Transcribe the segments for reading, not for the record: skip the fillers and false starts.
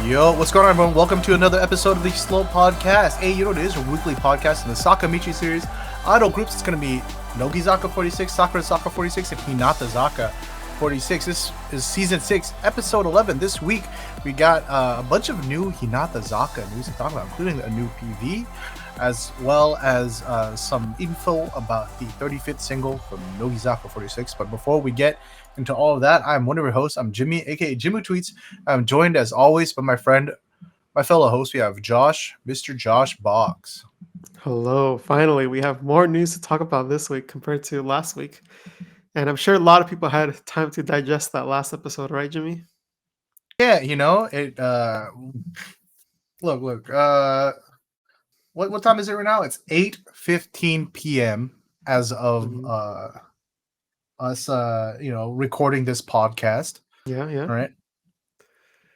Yo, what's going on, everyone? Welcome to another episode of the Slow Podcast. Hey, you know what it is? A weekly podcast in the Sakamichi series. Idol groups, it's going to be Nogizaka46, Sakurazaka46, and Hinatazaka46. This is Season 6, Episode 11. This week, we got a bunch of new Hinatazaka news to talk about, including a new PV, as well as some info about the 35th single from Nogizaka46. But before we get into all of that, I'm one of your hosts. I'm Jimmy, aka Jimmy Tweets. I'm joined as always by my fellow host. We have Josh, Mr. Josh Boggs. Hello. Finally, we have more news to talk about this week compared to last week. And I'm sure a lot of people had time to digest that last episode, right, Jimmy? Yeah, you know, it look. What time is it right now? It's 8:15 p.m. as of us recording this podcast. Yeah. Right.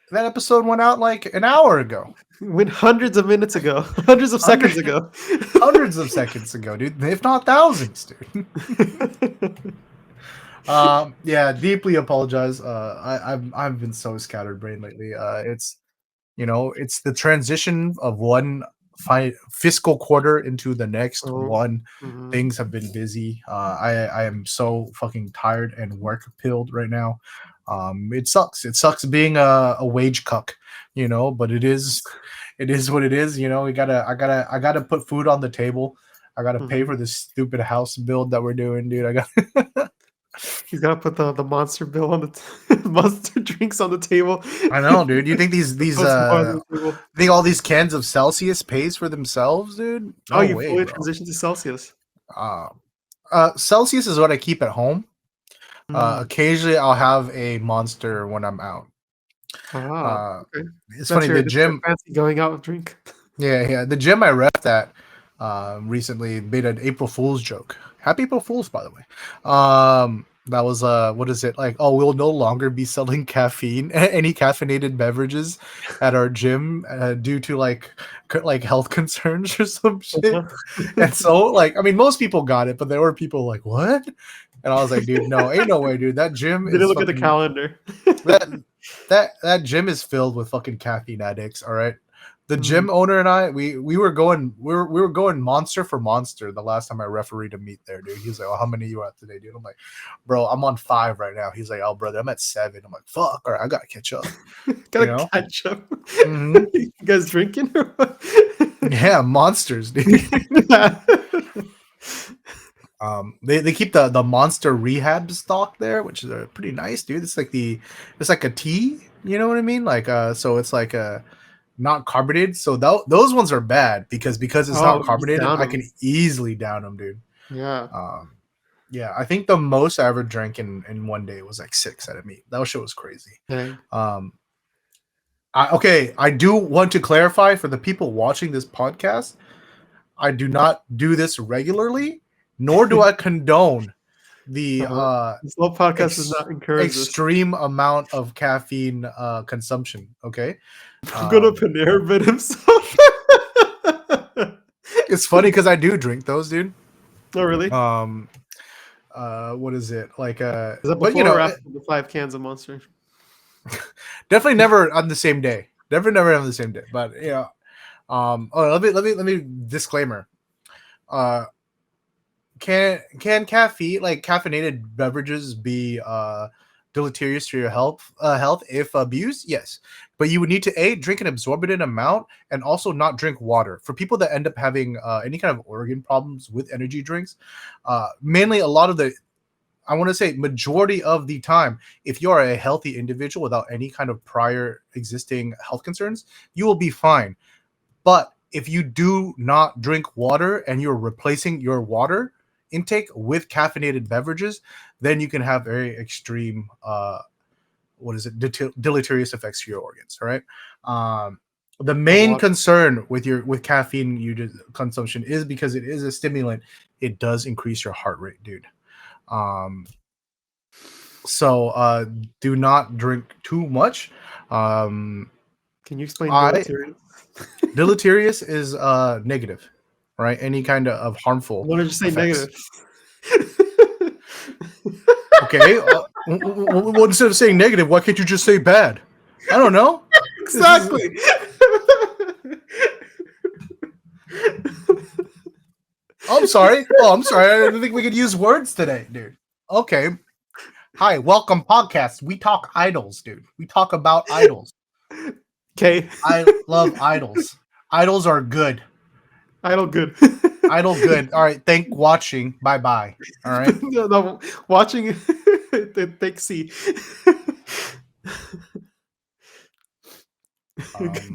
That episode went out like an hour ago. Went hundreds of minutes ago. Hundreds of seconds ago. Hundreds of seconds ago, dude. If not thousands, dude. Deeply apologize. I've been so scattered brain lately. It's the transition of one fiscal quarter into the next one. Things have been busy. I am so fucking tired and work pilled right now. It sucks. It sucks being a wage cuck, but it is what it is. I gotta put food on the table. I gotta pay for this stupid house build that we're doing, dude. He's got to put the monster bill on the monster drinks on the table. I know, dude. You think these think all these cans of Celsius pays for themselves, dude? No you fully transition to Celsius. Celsius is what I keep at home. Occasionally I'll have a Monster when I'm out. Okay. It's funny, the gym fancy going out with drink. Yeah. The gym I repped at recently made an April Fool's joke. Happy April Fool's, by the way. That was what is it like? Oh, we'll no longer be selling any caffeinated beverages at our gym due to like health concerns or some shit. And so most people got it, but there were people like, what? And I was like, dude, no, ain't no way, dude. That gym didn't look at the calendar. that gym is filled with fucking caffeine addicts. All right. The gym owner and I, we were going monster for monster the last time I refereed a meet there, dude. He was like, "Oh, how many you at today, dude?" I'm like, "Bro, I'm on 5 right now." He's like, "Oh, brother, I'm at 7." I'm like, "Fuck, all right, I gotta catch up." Catch up. You guys drinking? Or what? Yeah, monsters, dude. They keep the monster rehab stock there, which is pretty nice, dude. It's like a tea, you know what I mean? Like so it's like a not carbonated, so those ones are bad because it's not carbonated. I can easily down them, dude. Yeah. I think the most I ever drank in one day was like 6 at a meet. That shit was crazy. Okay. I do want to clarify for the people watching this podcast, I do not do this regularly, nor do I condone the slow podcast does not encourage extreme amount of caffeine consumption. Okay. I'm gonna Panera bid himself. It's funny because I do drink those, dude. Oh, really? What is it like? Is that before or after the 5 cans of Monster? Definitely never on the same day. Never on the same day. But yeah. Let me disclaimer. Can caffeine, like caffeinated beverages, be deleterious to your health if abused? Yes, but you would need to drink an exorbitant amount and also not drink water. For people that end up having any kind of organ problems with energy drinks, mainly a lot of I want to say majority of the time, if you are a healthy individual without any kind of prior existing health concerns, you will be fine. But if you do not drink water and you're replacing your water intake with caffeinated beverages, then you can have very extreme deleterious effects to your organs. All right. The main concern with caffeine consumption is because it is a stimulant. It does increase your heart rate, dude. So do not drink too much. Can you explain deleterious? Deleterious is negative. Right, any kind of harmful. Why did you say effects. Negative? Okay, well, instead of saying negative, why can't you just say bad? I don't know. This is Exactly. I'm sorry. Oh, I'm sorry. I didn't think we could use words today, dude. Okay. Hi, welcome podcast. We talk idols, dude. We talk about idols. okay. I love idols. Idols are good. Idol good. Idol good. All right. Thank watching. Bye bye. All right. No, watching take C.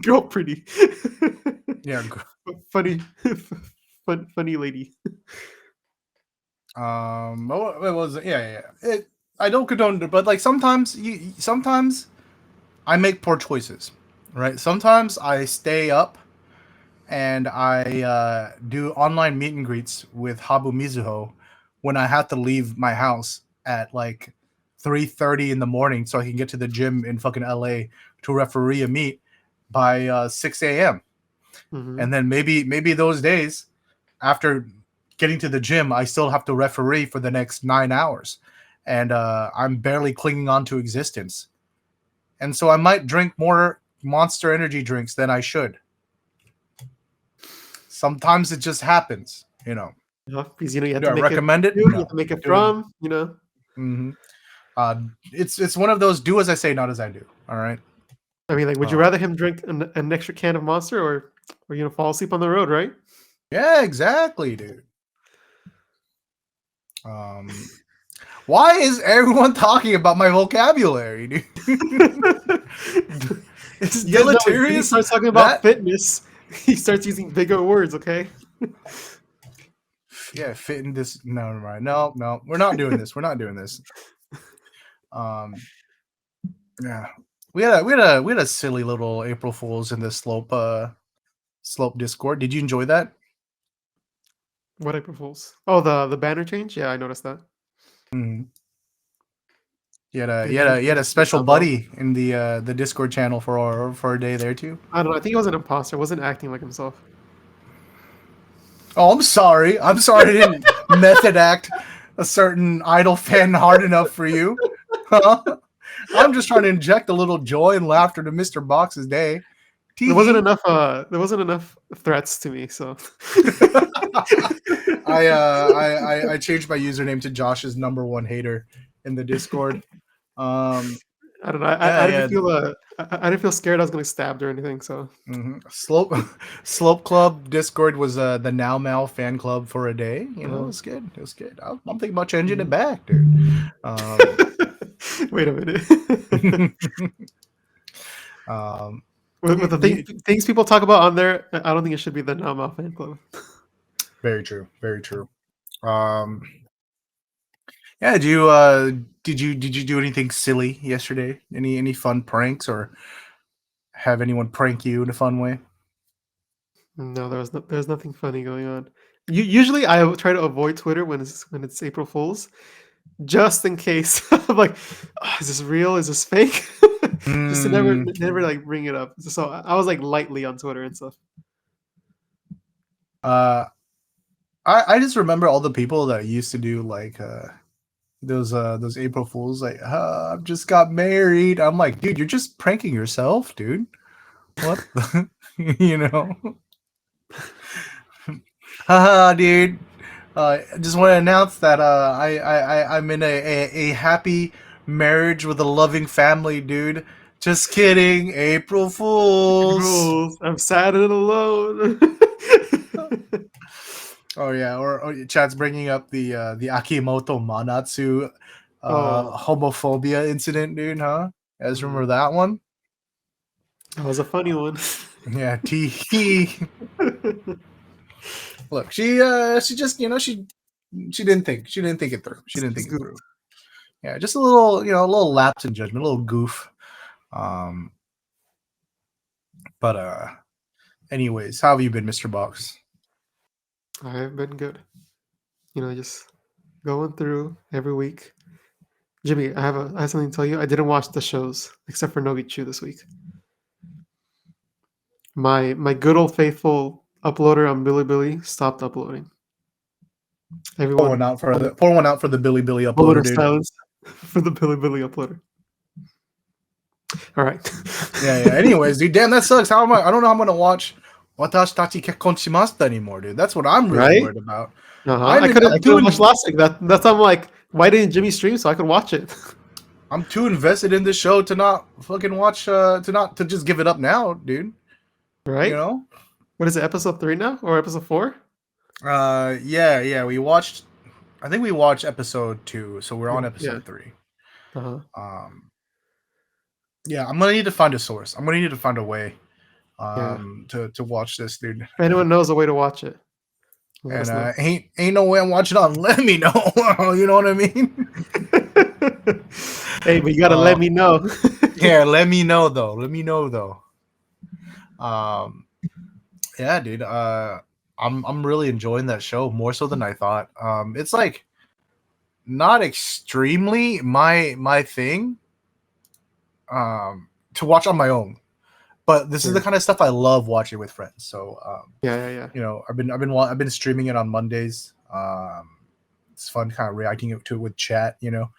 Girl pretty. Yeah. Funny funny lady. It was yeah. I don't condone it, but like sometimes I make poor choices, right? Sometimes I stay up and I do online meet and greets with Habu Mizuho when I have to leave my house at like 3:30 in the morning so I can get to the gym in fucking LA to referee a meet by 6 a.m. Mm-hmm. And then maybe those days after getting to the gym, I still have to referee for the next 9 hours, and I'm barely clinging on to existence. And so I might drink more Monster Energy drinks than I should. Sometimes it just happens, you know. Because you have Do to I make it. recommend it? You No. have to make it Do it. from. Mm-hmm. It's one of those do as I say, not as I do. All right. I mean, like, would you rather him drink an extra can of Monster or fall asleep on the road, right? Yeah, exactly, dude. Why is everyone talking about my vocabulary, dude? It's deleterious. He starts talking about fitness. He starts using bigger words. Okay. Yeah, fit in this. No, never mind. No, we're not doing this. We're not doing this. Yeah, we had a silly little April Fools in the slope Discord. Did you enjoy that? What April Fools? Oh, the banner change. Yeah, I noticed that. Mm-hmm. You They had a special sound well. buddy in the Discord channel for a day there too. I don't know. I think he was an imposter. Wasn't acting like himself. Oh, I'm sorry. I didn't method act a certain idol fan hard enough for you. Huh? I'm just trying to inject a little joy and laughter to Mr. Box's day. There wasn't enough. There wasn't enough threats to me. So I changed my username to Josh's #1 hater in the Discord. I don't know. I didn't feel I didn't feel scared I was gonna get stabbed or anything. So Slope Club Discord was the Now Mal fan club for a day. You know, it was good. It was good. I'm thinking about changing it back, dude. Wait a minute. With the things people talk about on there, I don't think it should be the Now Mal fan club. Very true. Very true. Yeah, did you do anything silly yesterday? Any fun pranks or have anyone prank you in a fun way? No, there's nothing funny going on. Usually I try to avoid Twitter when it's April Fools, just in case. I'm like, oh, is this real? Is this fake? Just to never like bring it up. So I was like lightly on Twitter and stuff. I just remember all the people that used to do like those April Fools, like I've just got married. I'm like, dude, you're just pranking yourself, dude. What the? You know? Haha, dude. I just want to announce that I'm in a happy marriage with a loving family, dude. Just kidding, April Fools. I'm sad and alone. Oh yeah, or Chad's bringing up the Akimoto Manatsu homophobia incident, dude. Huh? You guys remember that one? That was a funny one. Yeah, tee. Look, she just she didn't think it through. She didn't think it through. Yeah, just a little a little lapse in judgment, a little goof. But anyways, how have you been, Mr. Box? I've been good. Just going through every week. Jimmy, I have something to tell you. I didn't watch the shows except for Nogichu this week. My good old faithful uploader on Bilibili stopped uploading. Everyone pour one out for the billibilli uploader, dude. Silence for the Bilibili uploader. All right. Yeah. Anyways, dude, damn, that sucks. How am I? I don't know how I'm gonna watch Watashi Tachi Kekkon Shimasta anymore, dude. That's what I'm really Right? worried about. Uh-huh. I I'm could have watched too last week. That's I'm like, why didn't Jimmy stream so I could watch it? I'm too invested in this show to not fucking watch to just give it up now, dude. You Right? know? What is it, episode 3 now? Or episode 4? Yeah, we watched I think we watched episode 2, so we're on Yeah. episode 3. Uh-huh. Um yeah, I'm gonna need to find a source. I'm gonna need to find a way Yeah. to watch this, dude. If anyone knows a way to watch it, let And us know. ain't no way I'm watching on. Let me know. You know what I mean? Hey, but you gotta Uh, let me know. yeah, let me know though. Let me know though. Um, yeah, dude. I'm really enjoying that show more so than I thought. It's like not extremely my thing. To watch on my own, but this is the Yeah. kind of stuff I love watching with friends. So, Yeah. you know, I've been streaming it on Mondays. It's fun kind of reacting to it with chat. You know,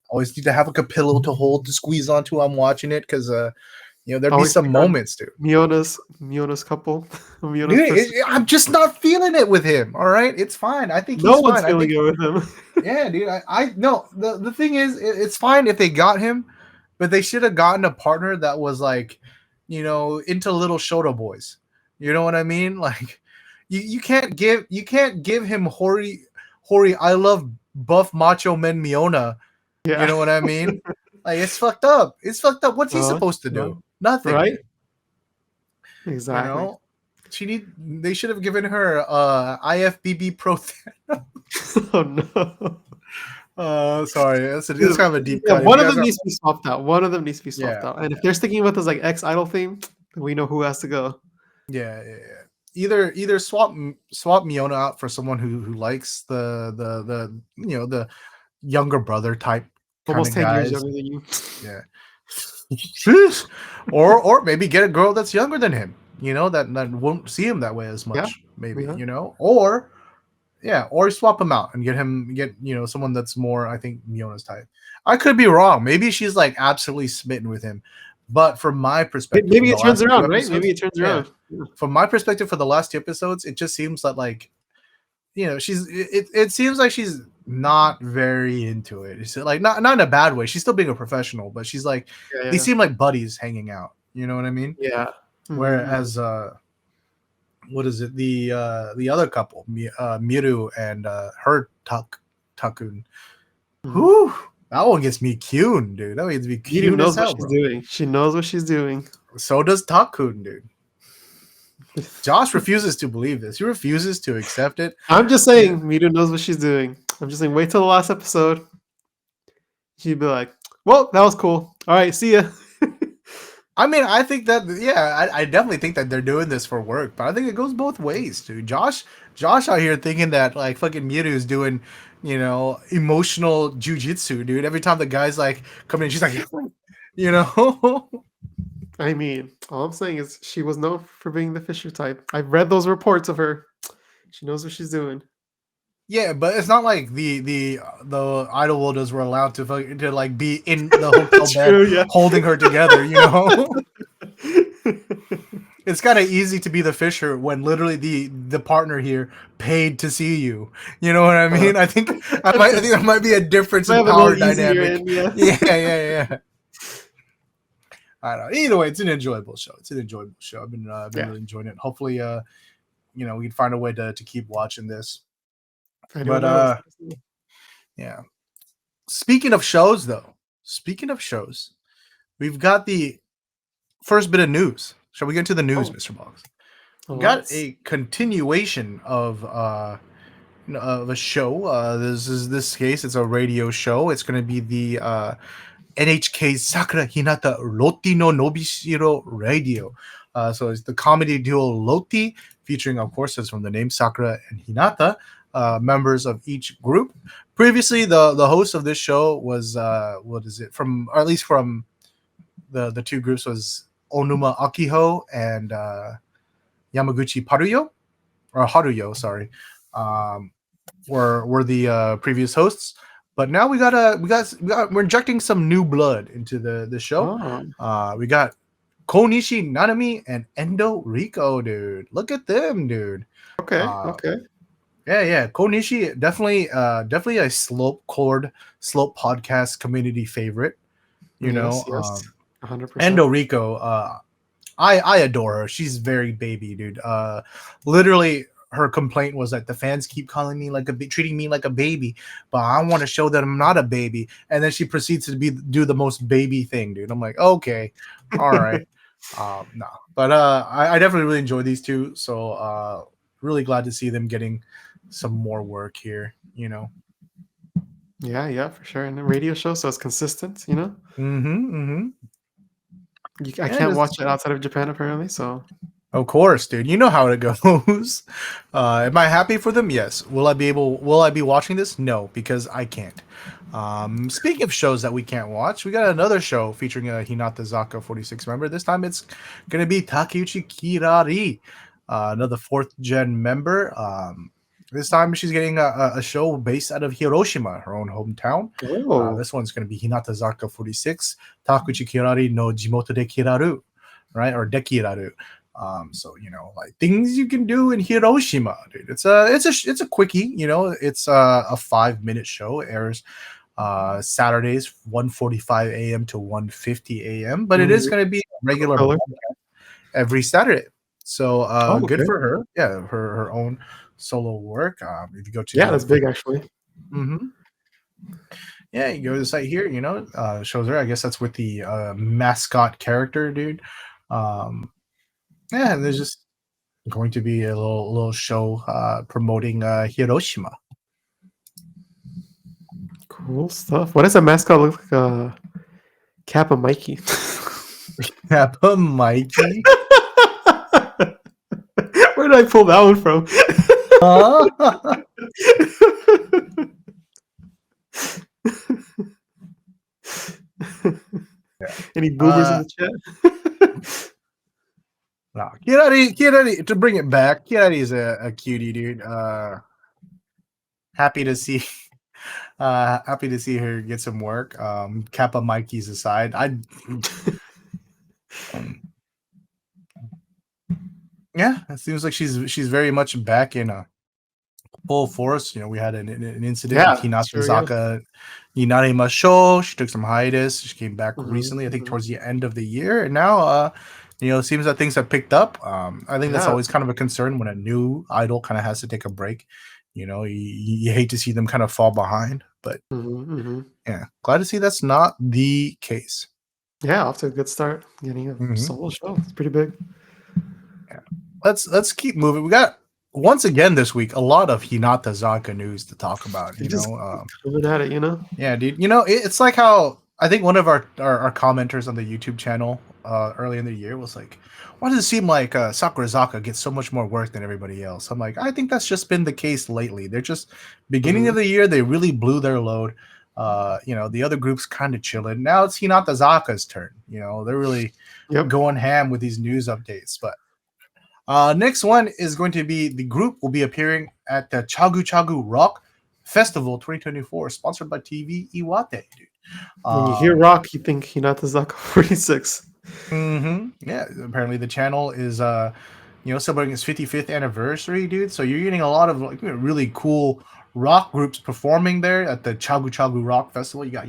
always need to have like a pillow to hold to squeeze onto while I'm watching it because you know there'd be Always some pick on moments, dude. Miona's couple. Dude, Miona's person. I'm just not feeling it with him. All right, it's fine. I think No he's one's fine. I feeling think it with him. yeah, dude. I no. The thing is, it's fine if they got him, but they should have gotten a partner that was like, you know, into little Shota boys. You know what I mean? Like, you can't give him Hori. I love buff macho men Miona. You Yeah. know what I mean? Like, it's fucked up. It's fucked up. What's he Uh, supposed to no. do? Nothing, Right? dude. You Exactly. know. They should have given her IFBB Pro. Oh no. Sorry, it's kind of a deep Yeah, cut. If you one of guys them are, needs to be swapped out. One of them needs to be swapped yeah, out. And if they're sticking with this like ex idol theme, then we know who has to go. yeah. Either swap Miona out for someone who likes the you know the younger brother type kind Almost of 10 years guys. younger than you. Yeah, or maybe get a girl that's younger than him. You know that won't see him that way as Yeah. much. Maybe Yeah. you know, or yeah, or swap him out and get you know someone that's more I think Miona's type. I could be wrong. Maybe she's like absolutely smitten with him. But from my perspective, from Maybe the it turns last two around, right? Maybe episodes, it turns yeah, around. Yeah. from my perspective for the last two episodes, it just seems that like you know it seems like she's not very into it. It's like not in a bad way. She's still being a professional, but she's like they Yeah. seem like buddies hanging out. You know what I mean? Yeah. Mhm. Whereas what is it the other couple Miru and her Takun. Mhm. Whew, that one gets me cune, dude. That one gets me Miru cune as knows what hell, she's bro. doing. She knows what she's doing. So does Takun, dude. Josh refuses to believe this. He refuses to accept it. I'm just Yeah. saying, Miru knows what she's doing. I'm just saying, wait till the last episode. She'd be like, well, that was cool. All right, see ya. I mean, I think that yeah, I definitely think that they're doing this for work, but I think it goes both ways, dude. Josh out here thinking that like fucking Miru's doing, you know, emotional jujitsu, dude. Every time the guy's like coming in, she's like, you know. I mean, all I'm saying is she was known for being the Fisher type. I've read those reports of her. She knows what she's doing. Yeah, but it's not like the idol worlders were allowed to like be in the hotel bed True, yeah. holding her together, you know. It's kind of easy to be the Fisher when literally the partner here paid to see you. You know what I mean? I think there might be a difference Might in have a little power easier dynamic. in, yeah. Yeah. I don't know. Either way, it's an enjoyable show. I've been Yeah. really enjoying it. Hopefully, you know, we can find a way to keep watching this. If anyone But knows. yeah. Speaking of shows, we've got the first bit of news. Shall we get into the news, Oh, Mr. Box? Got let's. a continuation of a show. This case, it's a radio show. It's going to be the NHK Sakura Hinata Roti no Nobishiro Radio. So it's the comedy duo Loti, featuring, of course, as from the name, Sakura and Hinata, members of each group. Previously, the host of this show was what is it from, or at least from the two groups was Onuma Akiho and Yamaguchi Paruyo or Haruyo, sorry, um, were the previous hosts. But now we're injecting some new blood into the show. Oh, We got Konishi, Nanami, and Endo, Riko, dude. Look at them, dude. Okay, Uh, okay. yeah. Konishi definitely a slope podcast community favorite. You know, Yes, yes. 100%. Endo Riko. I adore her. She's very baby, dude. Literally, her complaint was that the fans keep calling me like treating me like a baby, but I want to show that I'm not a baby. And then she proceeds to do the most baby thing, dude. I'm like, okay, all right, no, but I definitely really enjoy these two. So really glad to see them getting some more work here. You know. Yeah, yeah, for sure. And a radio show, so it's consistent, you know? Mm-hmm. I And can't it's watch it outside of Japan, apparently, so Of course, dude. You know how it goes. Am I happy for them? Yes. Will I be watching this? No, because I can't. Speaking of shows that we can't watch, we got another show featuring a Hinatazaka46 member. This time it's gonna be Takeuchi Kirari, another fourth gen member. This time she's getting a show based out of Hiroshima, her own hometown. Oh. This one's gonna be Hinatazaka46 Takeuchi Kirari no Jimoto de Kiraru, right? Or Dekiraru. So like things you can do in Hiroshima, dude. It's a quickie. It's a 5-minute show. It airs Saturdays 1:45 a.m. to 1:50 a.m. But it is Mhm. going to be a regular Filler. broadcast every Saturday. So Oh, good okay. for her. Yeah, her own solo work. If you go to Yeah, the that's big, actually. Mhm. Yeah, you go to the site here. Shows her. I guess that's with the mascot character, dude. Um, yeah, and there's just going to be a little show promoting Hiroshima. Cool stuff. What does a mascot look like? Kappa Mikey. Kappa Mikey. Where did I pull that one from? Huh? Yeah. Any boomers in the chat? No, Kirari, to bring it back, Kirari is a cutie, dude. Happy to see happy to see her get some work. Kappa Mikey's aside. Yeah, it seems like she's very much back in full force. We had an incident with Yeah, sure, yeah. Hinatazaka Inarima Show. She took some hiatus. She came back Mhm, recently, I think mhm. towards the end of the year, and now it seems that things have picked up. I think that's Yeah. always kind of a concern when a new idol kind of has to take a break. You hate to see them kind of fall behind, but Mhm, mhm. yeah, glad to see that's not the case. Yeah, off to a good start. Getting a Mhm. solo show. It's pretty big. Yeah. Let's keep moving. We got once again this week a lot of Hinatazaka news to talk about. They just coming at it, you know? Yeah, dude. It's like how I think one of our commenters on the YouTube channel early in the year was like, "Why does it seem like Sakurazaka gets so much more work than everybody else?" I'm like, I think that's just been the case lately. They're just beginning of Mhm. the year, they really blew their load. The other groups kind of chilling. Now it's Hinatazaka's turn. They're really Yep. going ham with these news updates. But next one is going to be the group will be appearing at the CHAGU Rock Festival 2024, sponsored by TV Iwate, dude. When you hear Um, rock, you think Hinatazaka46. yeah, apparently the channel is celebrating its 55th anniversary, dude. So you're getting a lot of like really cool rock groups performing there at the CHAGU Rock Festival. You got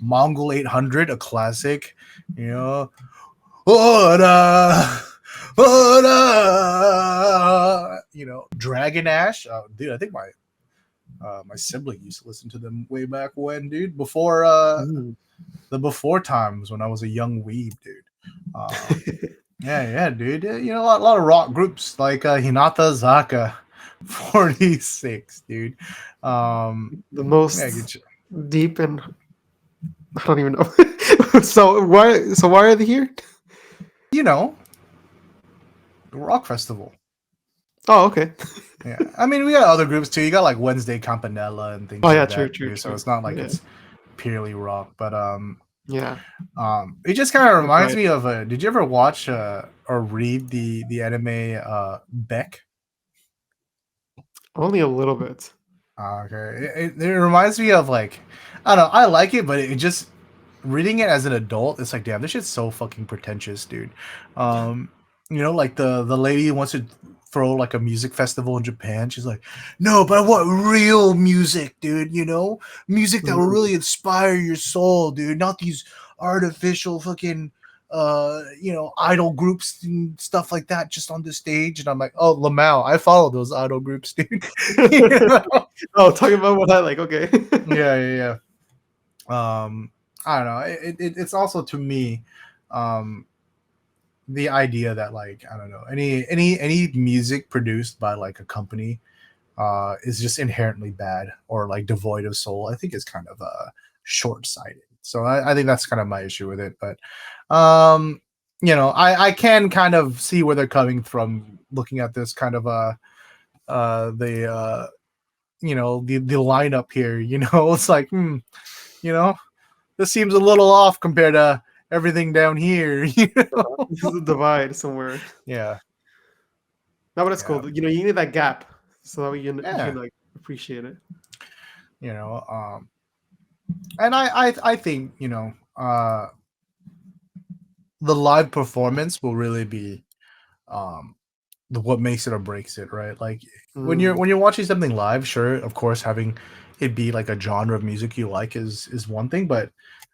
Mongol 800, a classic. You know, Ora, Ora, Dragon Ash. Dude, I think my sibling used to listen to them way back when, dude. Before Mm. the before times when I was a young weeb, dude. Yeah, dude. A lot of rock groups like Hinata Zaka 46, dude. The Yeah, most deep and I don't even know. So why are they here? you know, rock festival. Oh, okay. Yeah, I mean, we got other groups too. You got like Wednesday Campanella and things Oh yeah, like true, that true, too. So true. it's not like Yeah. it's purely rock, but Yeah. it just kind of The reminds vibe. me of. Did you ever watch or read the anime Beck? Only a little bit. Okay, it reminds me of like I don't know. I like it, but it just reading it as an adult, it's like, damn, this shit's so fucking pretentious, dude. Yeah. Um, like the lady wants to throw like a music festival in Japan. She's like, no, but I want real music, dude. Music that will Mm. really inspire your soul, dude. Not these artificial fucking idol groups and stuff like that just on the stage. And I'm like, oh, Lamau, I follow those idol groups, dude. You know? Oh, talking about what I like. Okay. Yeah. I don't know. It's also to me, um, the idea that like I don't know any music produced by like a company is just inherently bad or like devoid of soul. I think is kind of short sighted. So I think that's kind of my issue with it. But I can kind of see where they're coming from looking at this kind of the the lineup here. It's like you know this seems a little off compared to everything down here. This is a divide somewhere. Yeah, No, but it's yeah, cool. You need that gap so that way you can yeah. like appreciate it. You know, and I think the live performance will really be um what makes it or breaks it, right? Like when you're Mm, when you're watching something live, sure, of course, having it be like a genre of music you like is one thing, but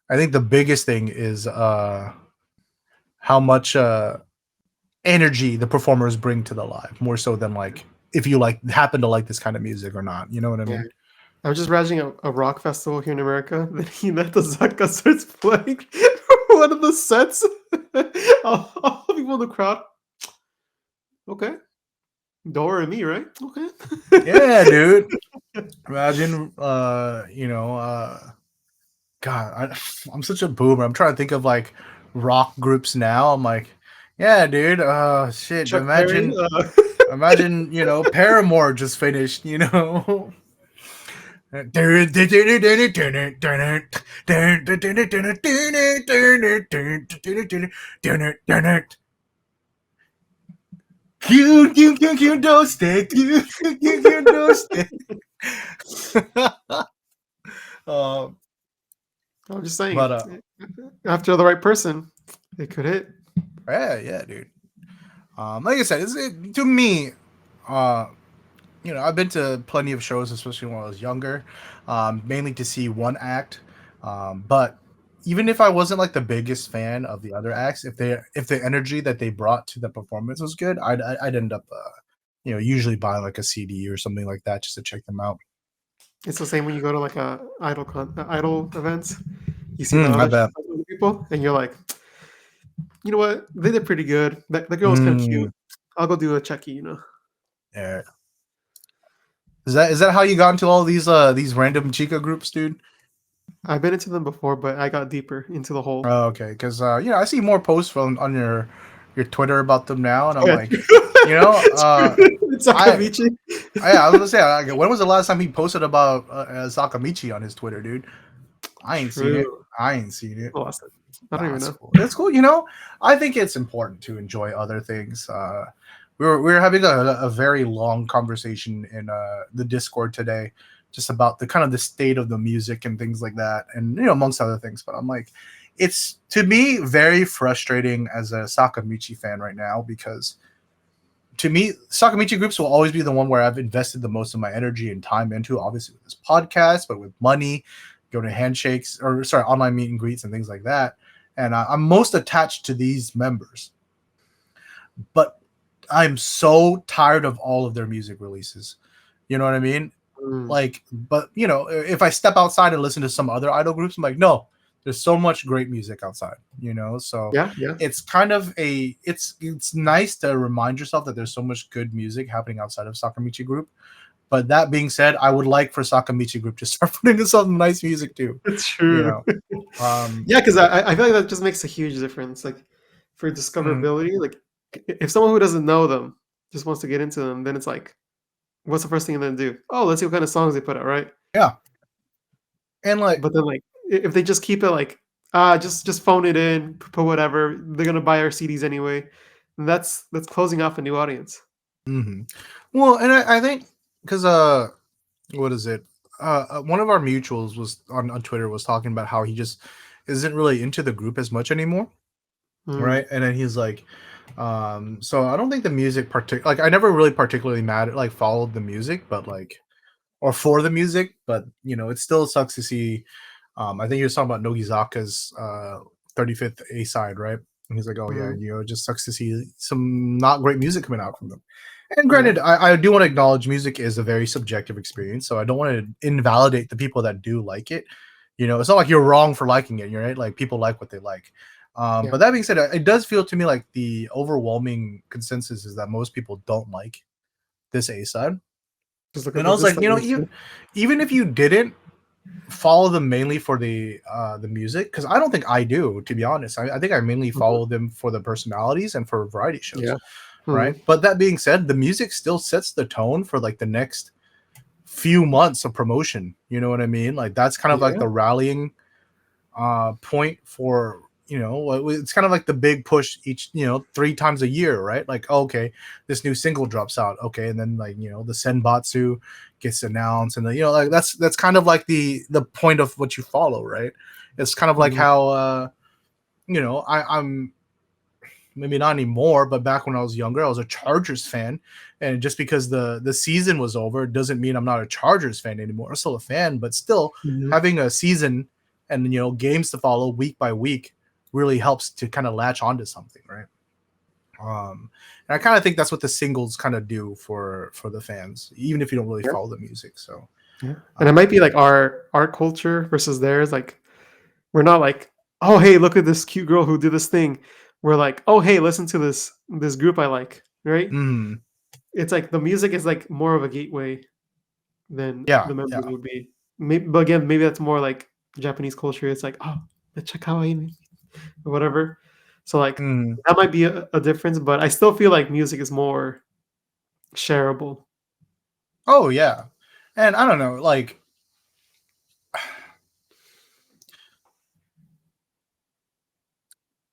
I think the biggest thing is how much energy the performers bring to the live, more so than like if you like happen to like this kind of music or not. You know what I yeah. mean? I was just imagining a rock festival here in America. Then Hinatazaka starts playing one of the sets. All the people in the crowd. Okay. Dora and me, right? Okay. Yeah, dude. Imagine, God, I'm such a boomer. I'm trying to think of like rock groups now. I'm like, yeah, dude. Shit. Chuck Berry. Imagine, Paramore just finished. Cute, cute, cute, cute, don't stay. Cute, cute, cute, cute, don't stay. um, I'm just but saying, after the right person, it could hit. yeah, dude. Like I said, to me, uh, I've been to plenty of shows, especially when I was younger, mainly to see one act. But even if I wasn't like the biggest fan of the other acts, if the energy that they brought to the performance was good, I'd end up, usually buying like a CD or something like that just to check them out. It's the same when you go to like a idol events. You see the I other bet. people, and you're like, you know what? They did pretty good. That girl was kind of cute. Mm, I'll go do a checky. yeah. Is that how you got into all these random chica groups, dude? I've been into them before, but I got deeper into the whole. Oh, okay, because I see more posts on your Twitter about them now, and Oh I'm yeah, like, true. It's I Sakamichi. I was gonna say, when was the last time he posted about Sakamichi on his Twitter, dude? I ain't seen it. True. I ain't seen it. I lost it. I don't even That's know. cool. That's cool. I think it's important to enjoy other things. We were having a very long conversation in the Discord today, just about the kind of the state of the music and things like that, and amongst other things. But I'm like, it's to me very frustrating as a Sakamichi fan right now because to me, Sakamichi groups will always be the one where I've invested the most of my energy and time into, obviously with this podcast, but with money, go to handshakes or sorry, online meet and greets and things like that. And I'm most attached to these members. But I'm so tired of all of their music releases. You know what I mean? Mm. Like, but if I step outside and listen to some other idol groups, I'm like, no, there's so much great music outside, so Yeah, yeah. it's kind of it's nice to remind yourself that there's so much good music happening outside of Sakamichi group. But that being said, I would like for Sakamichi group to start putting in some nice music too. It's You true. know, um, Yeah, because I feel like that just makes a huge difference. Like for mm, discoverability, like if someone who doesn't know them just wants to get into them, then it's like, what's the first thing they do? Oh, let's see what kind of songs they put out, right? yeah, and like, But then like if they just keep it like just phone it in, put whatever, they're gonna buy our CDs anyway. And that's closing off a new audience. mhm. Well, and I think because what is it? One of our mutuals was on Twitter was talking about how he just isn't really into the group as much anymore, Mm, right? And then he's like, so I don't think the music like I never really particularly mad like followed the music, but like or for the music, but it still sucks to see. I think he was talking about Nogizaka's 35th A side, right? And he's like, oh yeah, mm, it just sucks to see some not great music coming out from them. And yeah. granted, I do want to acknowledge music is a very subjective experience, so I don't want to invalidate the people that do like it. It's not like you're wrong for liking it, right? Like people like what they like. Yeah. But that being said, it does feel to me like the overwhelming consensus is that most people don't like this A side. Just look at And I the was like, dislike ratio. even if you didn't follow them mainly for the music, because I don't think I do, to be honest. I think I mainly Mhm. follow them for the personalities and for variety shows, Yeah. right? Mhm. But that being said, the music still sets the tone for like the next few months of promotion. You know what I mean? Like that's kind of like Yeah. the rallying point for it's kind of like the big push each 3 times a year, right? Like, oh, okay, this new single drops out, okay, and then like the senbatsu gets announced, and then like that's kind of like the point of what you follow, right? It's kind of like Mhm. how I'm maybe not anymore, but back when I was younger I was a Chargers fan, and just because the season was over doesn't mean I'm not a Chargers fan anymore. I'm still a fan, but still Mhm. having a season and games to follow week by week really helps to kind of latch onto something, right? And I kind of think that's what the singles kind of do for the fans, even if you don't really Yeah. follow the music. So Yeah. And it might be like our culture versus theirs. Like we're not like, oh hey, look at this cute girl who did this thing. We're like, oh hey, listen to this group I like, right? mm, It's like the music is like more of a gateway than yeah, the members yeah, would be. Maybe, but again, maybe that's more like Japanese culture. It's like, oh, check out or whatever. So like mm. that might be a difference, but I still feel like music is more shareable. Oh yeah. And I don't know, like,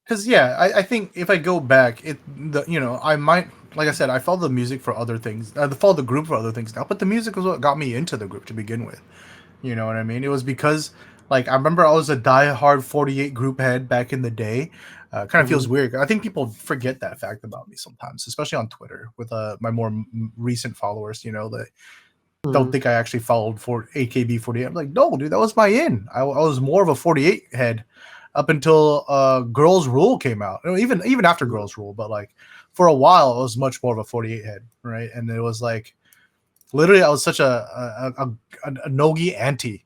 because yeah, I think if I go back, I might, like I said, I follow the music for other things. I follow the group for other things now, but the music was what got me into the group to begin with. You know what I mean? It was because like I remember I was a diehard 48 group head back in the day. Kind of feels Mhm, weird. I think people forget that fact about me sometimes, especially on Twitter with my more recent followers. That don't mhm. think I actually followed for AKB 48. I'm like, no, dude, that was my in. I was more of a 48 head up until Girls Rule came out. Even after Mhm. Girls Rule, but like for a while, I was much more of a 48 head, right? And it was like literally, I was such a Nogi anti.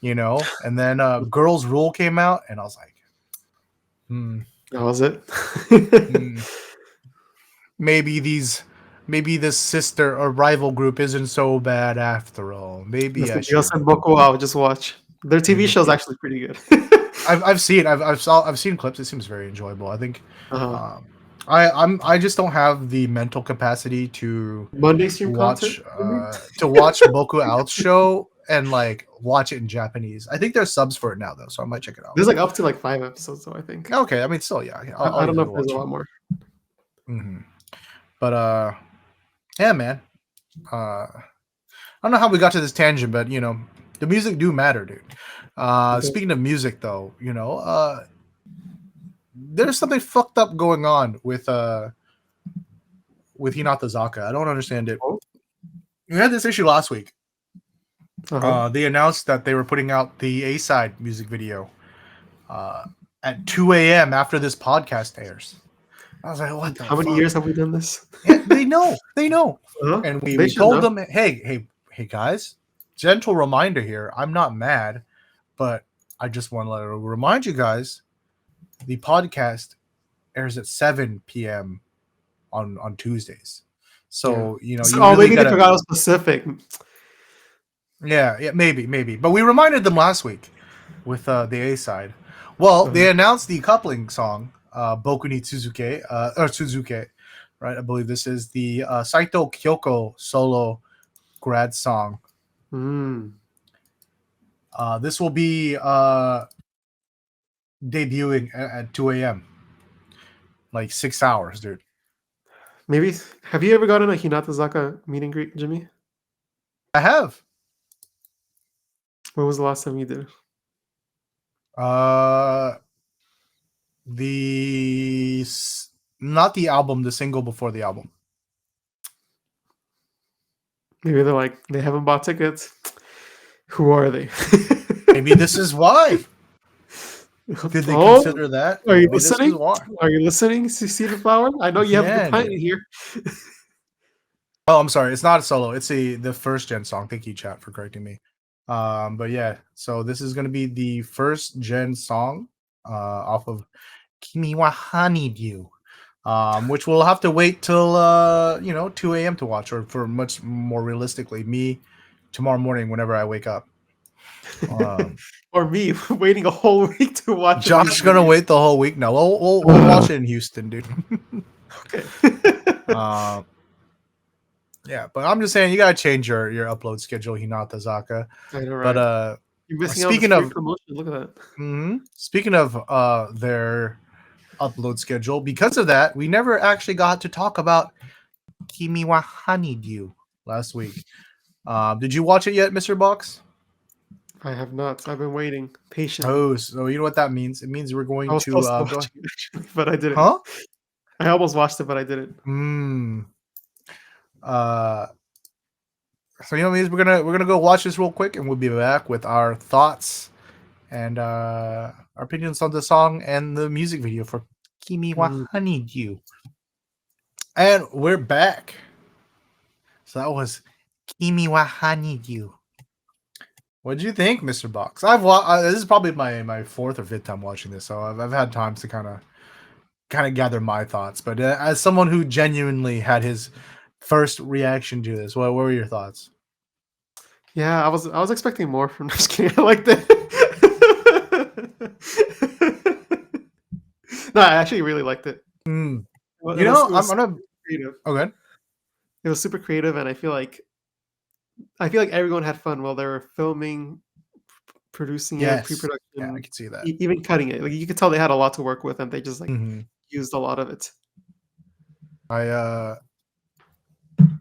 And then Girls Rule came out, and I was like, hmm, That was it. hmm, maybe maybe this sister or rival group isn't so bad after all. Maybe That's I the Just should. and Boku Wow, just watch. Their TV Mhm. show's actually pretty good. I've seen clips. It seems very enjoyable. I think Uh-huh. um, I just don't have the mental capacity Monday stream content, you mean? to watch Boku Out's show and like watch it in Japanese. I think there's subs for it now though, so I might check it out. There's like up to like 5 episodes though, I think. Okay, I mean, still, yeah, I'll I don't know easily if there's a watch it. lot more. Hmm. But yeah, man. I don't know how we got to this tangent, but the music do matter, dude. Okay. Speaking of music, though, there's something fucked up going on with Hinatazaka. I don't understand it. Oh, We had this issue last week. uh-huh. They announced that they were putting out the A side music video uh, at 2 a.m. after this podcast airs. I was like, what the How many fuck? years have we done this? Yeah, they know, Uh-huh. and we They we should told know. them, hey guys, gentle reminder here. I'm not mad, but I just want to remind you guys, the podcast airs at 7 p.m. on Tuesdays. Yeah. So So, you oh, really maybe they gotta. forgot a specific. Yeah, maybe. But we reminded them last week with the A side. Well, Uh-huh. they announced the coupling song, Boku ni Tsuzuke, or Suzuke, right? I believe this is the Saito Kyoko solo grad song. Mm. This will be debuting at 2 a.m., like 6 hours, dude. Maybe have you ever gotten a Hinatazaka meet and greet, Jimmy? I have. When was the last time you did? Uh, the not the album, the single before the album. Maybe they're like they haven't bought tickets. Who are they? Maybe this is why. Did they Oh, consider that? are you Maybe this is listening? why. Are you listening, See the Flower? I know you have a good Yeah, pint dude. in here. Oh, I'm sorry. It's not a solo. It's the first gen song. Thank you, chat, for correcting me. But yeah, so this is gonna be the first gen song off of Kimi wa Honeydew. Which we'll have to wait till 2 a.m. to watch, or for much more realistically, me tomorrow morning whenever I wake up. Or me waiting a whole week to watch a Josh music gonna video. wait the whole week. No, we'll watch it in Houston, dude. Okay. Yeah, but I'm just saying you gotta change your upload schedule, Hinatazaka. I know, But right? You're missing out on this speaking free of promotion. Look at that. speaking of their upload schedule, because of that, we never actually got to talk about Kimi wa Honeydew last week. Did you watch it yet, Mr. Box? I have not. I've been waiting patiently. Oh, so you know what that means? It means we're I going was to supposed to go. watch it, actually, but I didn't. Huh? I almost watched it, but I didn't. So you know what it means? We're gonna go watch this real quick, and we'll be back with our thoughts and our opinions on the song and the music video for Kimi wa Honeydew. And we're back. So that was Kimi wa Honeydew. What did you think, Mr. Box? This is probably my fourth or fifth time watching this, so I've had time to kind of gather my thoughts. But as someone who genuinely had his first reaction to this, what were your thoughts? Yeah, I was expecting more from this game. I liked it. No, I actually really liked it. I'm gonna creative. Okay. It was super creative, and I feel like everyone had fun while they were filming, producing it, pre-production, Yeah, I can see that. even cutting it. Like you could tell they had a lot to work with, and they just used a lot of it. I'm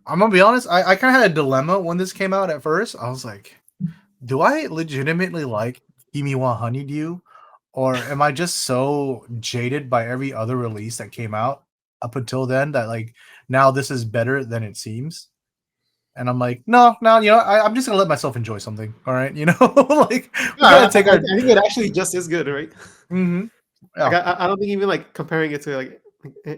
gonna be honest. I kind of had a dilemma when this came out at first. I was like, do I legitimately like Kimi wa Honeydew, or am I just so jaded by every other release that came out up until then that like now this is better than it seems? And I'm like, no, I'm just gonna let myself enjoy something. All right, like we gotta take I our. think it actually just is good, right? Mm-hmm. Yeah. Like, I don't think even like comparing it to like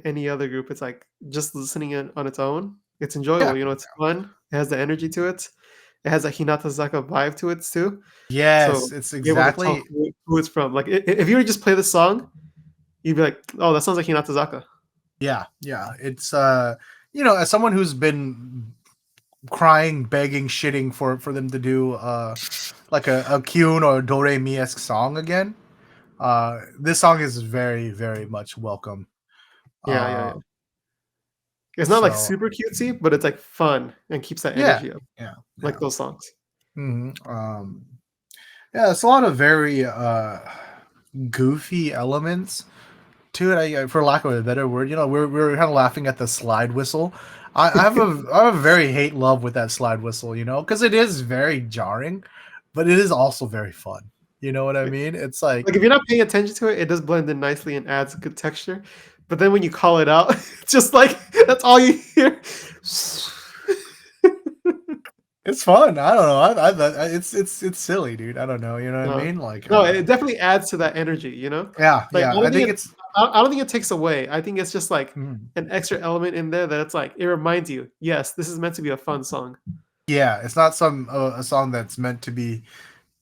any other group, it's like just listening it on its own. It's enjoyable, it's fun. It has the energy to it. It has a Hinatazaka vibe to it too. Yes, So it's you're able to tell exactly. who it's from. Like if you were to just play the song, you'd be like, "Oh, that sounds like Hinatazaka." Yeah. It's as someone who's been crying, begging, shitting for them to do like a Kyun or Do Re Mi-esque song again. This song is very, very much welcome. Yeah. It's not like super cutesy, but it's like fun and keeps that energy up. Yeah. Like those songs. Yeah, it's a lot of very goofy elements to it. For lack of a better word, we're kind of laughing at the slide whistle. I have a very hate love with that slide whistle, because it is very jarring, but it is also very fun. You know what I mean? It's like if you're not paying attention to it, it does blend in nicely and adds good texture. But then when you call it out, it's just like that's all you hear. It's fun. I don't know. It's silly, dude. I don't know. You know what I mean? Like no, it definitely adds to that energy. Yeah, like, yeah. I think it's. I don't think it takes away. I think it's just like an extra element in there that it's like it reminds you. Yes, this is meant to be a fun song. Yeah, it's not some a song that's meant to be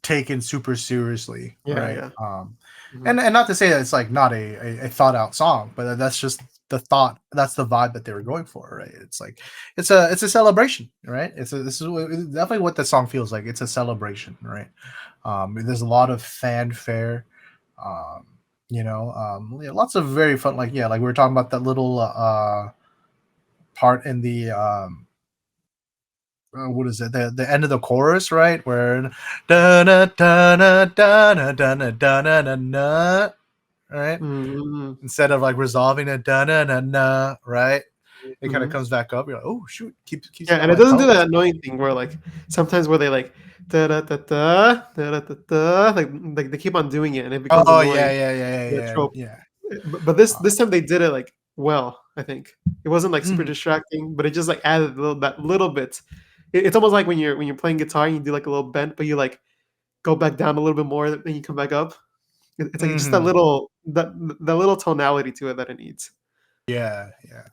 taken super seriously, right? Yeah. And not to say that it's like not a thought out song, but that's just the thought. That's the vibe that they were going for, right? It's like it's a celebration, right? This is definitely what the song feels like. It's a celebration, right? There's a lot of fanfare, lots of very fun. Like we were talking about that little part in the what is it? The end of the chorus, right? Where da na da na da na da na da na na na, right? Instead of like resolving a da na na na, right? It kind of comes back up. You're like, oh shoot, keeps and it doesn't do that annoying thing where like sometimes where they like da da da da da da da. Like they keep on doing it, and it becomes Oh yeah, annoying. yeah, yeah, That yeah, trope. yeah, But this yeah. this time they did it like well. I think it wasn't like super Mhm, distracting, but it just like added that little bit. It's almost like when you're playing guitar and you do like a little bend, but you like go back down a little bit more, then you come back up. It's like just mhm. that little tonality to it that it needs. Yeah, yeah.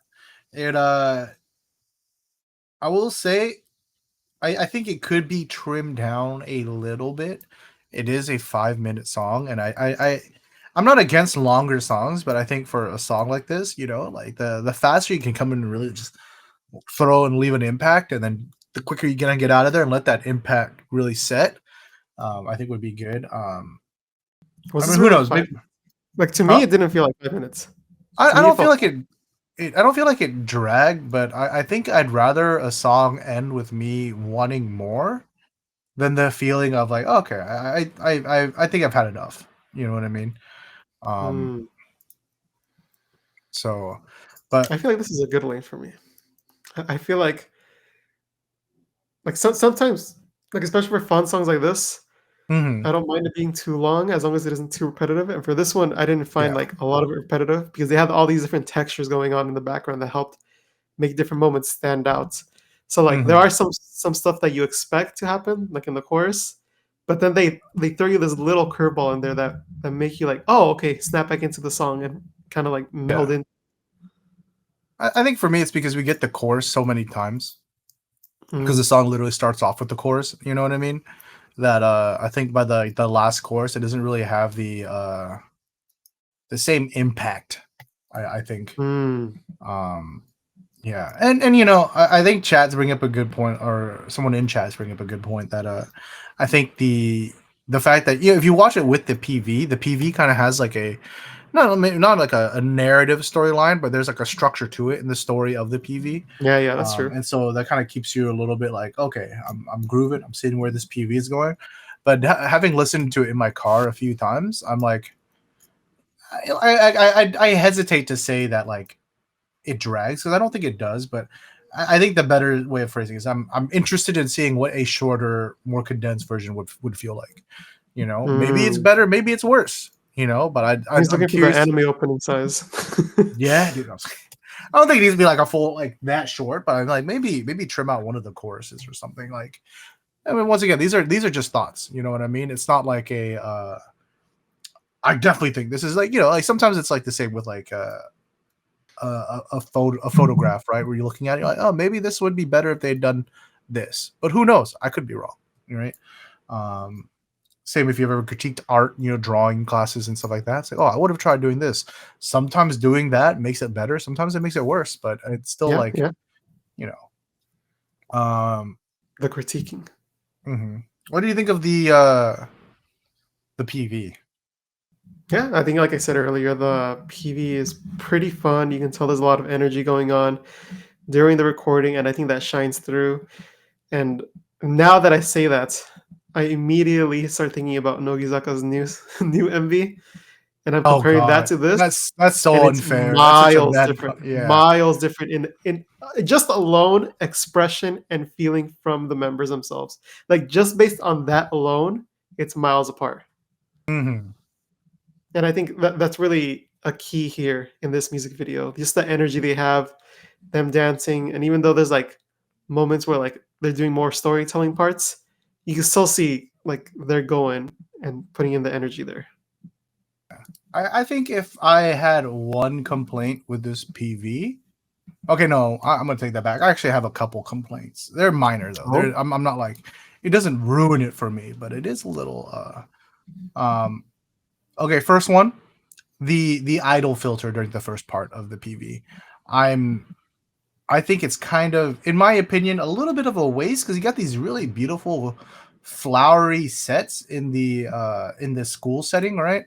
It I will say I think it could be trimmed down a little bit. It is a 5-minute song, and I'm not against longer songs, but I think for a song like this, like the faster you can come in and really just throw and leave an impact, and then the quicker you're gonna get out of there and let that impact really set, I think would be good. Was I this mean, who really knows? 5 Maybe, like, to me, huh? it didn't feel like 5 minutes. To I me, it don't feel felt like I don't feel like it dragged, but I think I'd rather a song end with me wanting more than the feeling of like, okay, I think I've had enough. You know what I mean? Um, mm, so, but I feel like this is a good lane for me. I feel like sometimes, like, especially for fun songs like this, mhm, I don't mind it being too long as long as it isn't too repetitive, and for this one, I didn't find, yeah, like, a lot of it repetitive because they had all these different textures going on in the background that helped make different moments stand out. So, like, there mhm, are some stuff that you expect to happen, like in the chorus, but then they throw you this little curveball in there that make you like, "Oh, okay, snap back into the song," and kinda, like, yeah. meld in. I think for me, it's because we get the chorus so many times because the Mm, song literally starts off with the chorus. You know what I mean? That I think by the last chorus, it doesn't really have the same impact. I think. mm, Um, Yeah, and I think Chad's bring up a good point, or someone in Chat's bring up a good point that I think the fact that if you watch it with the PV kind of has like a not like a narrative storyline, but there's like a structure to it in the story of the PV, yeah, that's true. and so that kind of keeps you a little bit like, okay, I'm grooving, I'm seeing where this PV is going, but having listened to it in my car a few times, I'm like, I hesitate to say that like it drags because I don't think it does, but I think the better way of phrasing is I'm interested in seeing what a shorter, more condensed version would feel like. Maybe it's Mm. better, maybe it's worse. But He's I'm looking for the curious. anime opening size. Yeah, dude. I don't think it needs to be like a full like that short, but I'm like maybe trim out one of the choruses or something. Like, I mean, once again, these are just thoughts. You know what I mean? It's not like a. I definitely think this is like like sometimes it's like the same with like a photograph, right? Where you're looking at it, you're like, oh, maybe this would be better if they'd done this, but who knows? I could be wrong, right? Um, Same if you've ever critiqued art, drawing classes and stuff like that. It's like, oh, I would have tried doing this. Sometimes doing that makes it better. Sometimes it makes it worse, but it's still Yeah, like, yeah. you know. The critiquing. Mhm. What do you think of the PV? Yeah, I think like I said earlier, the PV is pretty fun. You can tell there's a lot of energy going on during the recording, and I think that shines through. And now that I say that, I immediately start thinking about Nogizaka's new new MV, and I'm Oh comparing that God, to this, that's and so it's unfair. That's such a bad. Yeah. miles different in just alone expression and feeling from the members themselves. Like just based on that alone, it's miles apart. Hmm. And I think that's really a key here in this music video. Just the energy they have, them dancing, and even though there's like moments where like they're doing more storytelling parts, you can still see like they're going and putting in the energy there. I think if I had one complaint with this PV, okay, no, I'm gonna take that back. I actually have a couple complaints. They're minor though. Oh, I'm not like it doesn't ruin it for me, but it is a little. Okay, first one, the idle filter during the first part of the PV. I'm I think it's kind of, in my opinion, a little bit of a waste because you got these really beautiful flowery sets in the school setting, right?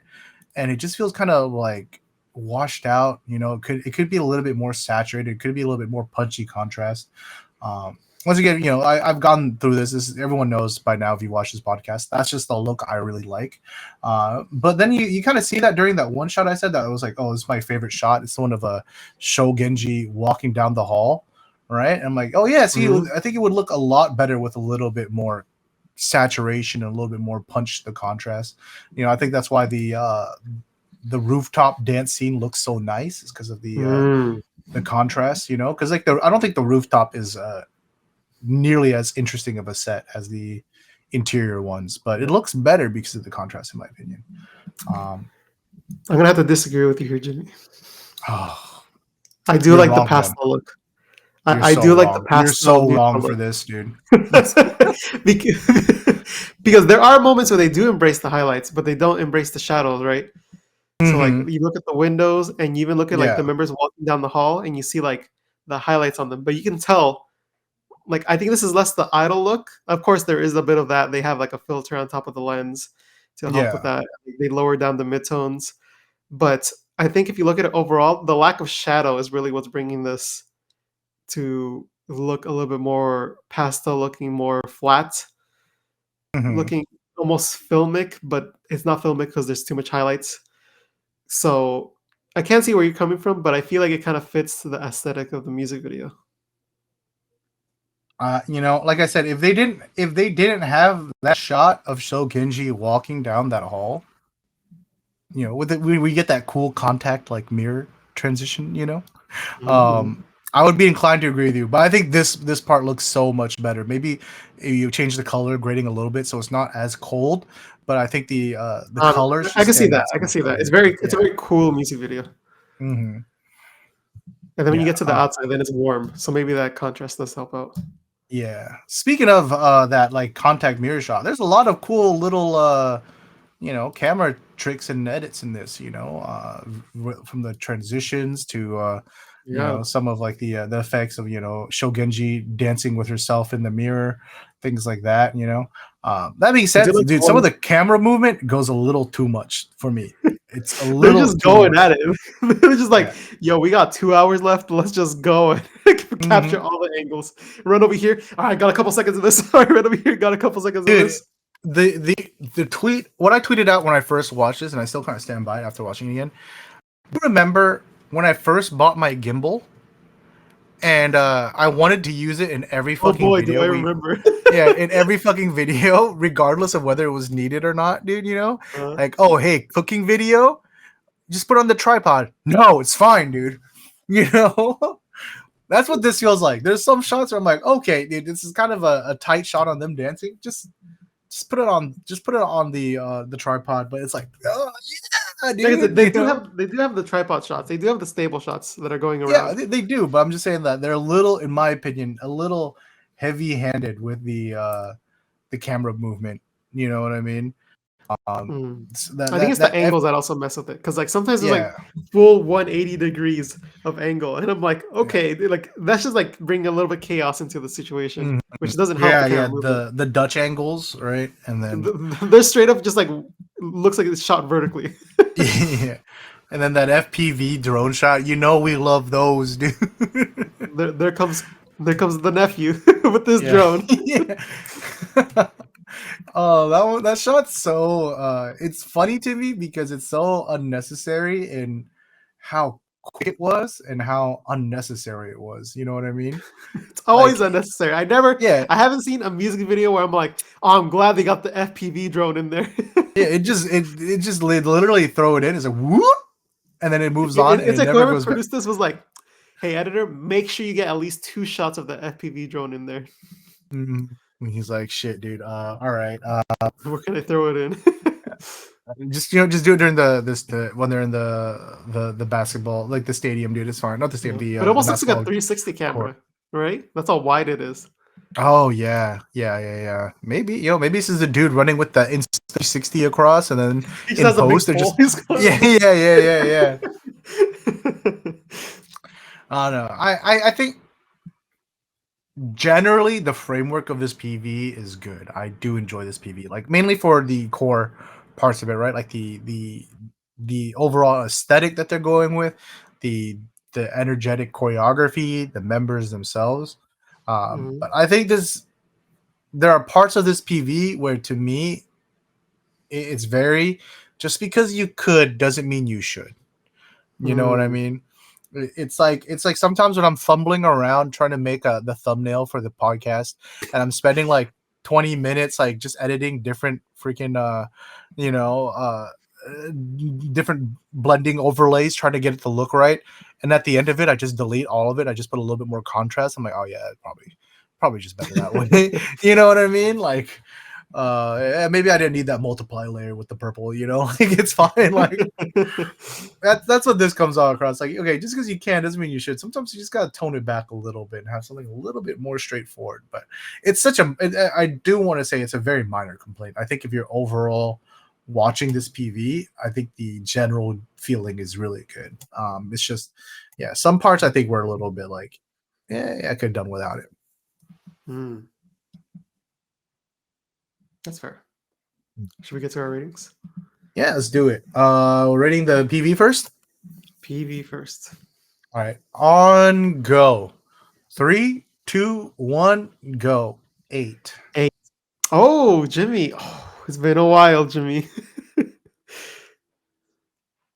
And it just feels kind of like washed out. It could be a little bit more saturated. It could be a little bit more punchy contrast. Once again, I've gone through this. Everyone knows by now if you watch this podcast. That's just the look I really like. But then you kind of see that during that one shot I said that I was like, oh, this is my favorite shot. It's the one of a Shogenji walking down the hall, right? And I'm like, oh yeah, see, mhm. I think it would look a lot better with a little bit more saturation and a little bit more punch to the contrast. You know, I think that's why the rooftop dance scene looks so nice, is because of the contrast. You know, because like I don't think the rooftop is nearly as interesting of a set as the interior ones, but it looks better because of the contrast, in my opinion. I'm gonna have to disagree with you here, Jimmy. Oh, I do you're like the wrong, man. pastel look. You're I so do like the wrong. You're pastel so wrong neutral for look. this, dude. because there are moments where they do embrace the highlights, but they don't embrace the shadows, right? So like Mhm. you look at the windows and you even look at like the Yeah. members walking down the hall and you see like the highlights on them, but you can tell. Like I think this is less the idle look. Of course, there is a bit of that. They have like a filter on top of the lens to help with Yeah. that. They lower down the midtones, but I think if you look at it overall, the lack of shadow is really what's bringing this to look a little bit more pastel looking, more flat Mhm. looking, almost filmic, but it's not filmic because there's too much highlights. So I can't see where you're coming from, but I feel like it kind of fits the aesthetic of the music video. You know, like I said, if they didn't have that shot of Shogenji walking down that hall, you know, with it, we get that cool contact like mirror transition, you know. Mm-hmm. I would be inclined to agree with you, but I think this part looks so much better. Maybe you change the color grading a little bit so it's not as cold, but I think the colors I just can see stand that. out so I can much see that. better. It's a Yeah. very cool music video. Hmm. And then when you Yeah. get to the outside, then it's warm. So maybe that contrast does help out. Yeah. Speaking of that like contact mirror shot, there's a lot of cool little you know, camera tricks and edits in this, you know, from the transitions to you Yeah. know, some of like the effects of, you know, Shogenji dancing with herself in the mirror, things like that, you know. That being I do said, like the dude, some of one the camera movement goes a little too much for me. It's a they're little just too going much. at it. They're just like, Yeah. yo, we got 2 hours left. Let's just go and Hmm. capture all the angles. Run over here. All right, got a couple seconds of this. All right, run over here. Got a couple seconds of Dude, this. the tweet, what I tweeted out when I first watched this, and I still kind of stand by it after watching it again. You remember when I first bought my gimbal and I wanted to use it in every Oh fucking boy, do video I we remember. yeah, in every fucking video, regardless of whether it was needed or not, dude, you know? uh, Like, oh hey, cooking video, just put it on the tripod. No, it's fine, dude. You know? That's what this feels like. There's some shots where I'm like, okay, dude, this is kind of a tight shot on them dancing. Just put it on the tripod, but it's like, oh yeah, dude, they you do know? have the tripod shots. They do have the stable shots that are going Yeah, around. they do, but I'm just saying that they're a little, in my opinion, a little heavy-handed with the camera movement. You know what I mean? Mm. That I think that it's the that F, angles that also mess with it because like sometimes there's like yeah. full 180 degrees of angle, and I'm like, Yeah. okay, like that's just like bringing a little bit chaos into the situation, Mhm. which doesn't help the Yeah, camera yeah, movement. the Dutch angles, right? And then They're straight up just like looks like it's shot vertically. yeah. And then that FPV drone shot, you know we love those, dude. there comes the nephew with this Yeah. drone. Yeah. Oh, that shot's so it's funny to me because it's so unnecessary in how quick it was and how unnecessary it was. You know what I mean? It's always Like, unnecessary. yeah, I haven't seen a music video where I'm like, oh, I'm glad they got the FPV drone in there. yeah, it just literally throw it in. It's like whoop, and then it moves on, and It's it like never whoever goes back. produced this was like, hey editor, make sure you get at least 2 shots of the FPV drone in there. Mhm. And he's like, shit, dude. All right. Where can I throw it in? Just, you know, just do it during the when they're in the basketball, like the stadium, dude. It's fine. Not the stadium, Yeah. But it the almost looks like a basketball 360 court. camera, right? That's how wide it is. Oh yeah, yeah. Maybe, maybe this is a dude running with the Insta 360 across, and then He just in has a big post they're pole. just He's going yeah, like this. yeah. I don't know. I think generally the framework of this PV is good. I do enjoy this PV, like mainly for the core parts of it, right? Like the overall aesthetic that they're going with, the the energetic choreography, the members themselves. Mhm. But I think there are parts of this PV where to me it's very, just because you could doesn't mean you should. You know what I Mm. mean? It's like sometimes when I'm fumbling around trying to make the thumbnail for the podcast, and I'm spending like 20 minutes like just editing different freaking you know different blending overlays trying to get it to look right, and at the end of it I just delete all of it. I just put a little bit more contrast. I'm like, oh yeah, probably just better that way. You know what I mean? Like maybe I didn't need that multiply layer with the purple, you know. Like it's fine. Like that's what this comes all across. Like, okay, just because you can doesn't mean you should. Sometimes you just gotta tone it back a little bit and have something a little bit more straightforward. But it's I do want to say it's a very minor complaint. I think if you're overall watching this PV, I think the general feeling is really good. It's just, yeah, some parts I think were a little bit like, yeah, I could have done without it. Mm. That's fair. Should we get to our ratings? Yeah, let's do it. We're rating the PV first. PV first. All right, on go. 3, 2, 1, go. 8. Oh, Jimmy. Oh, it's been a while, Jimmy.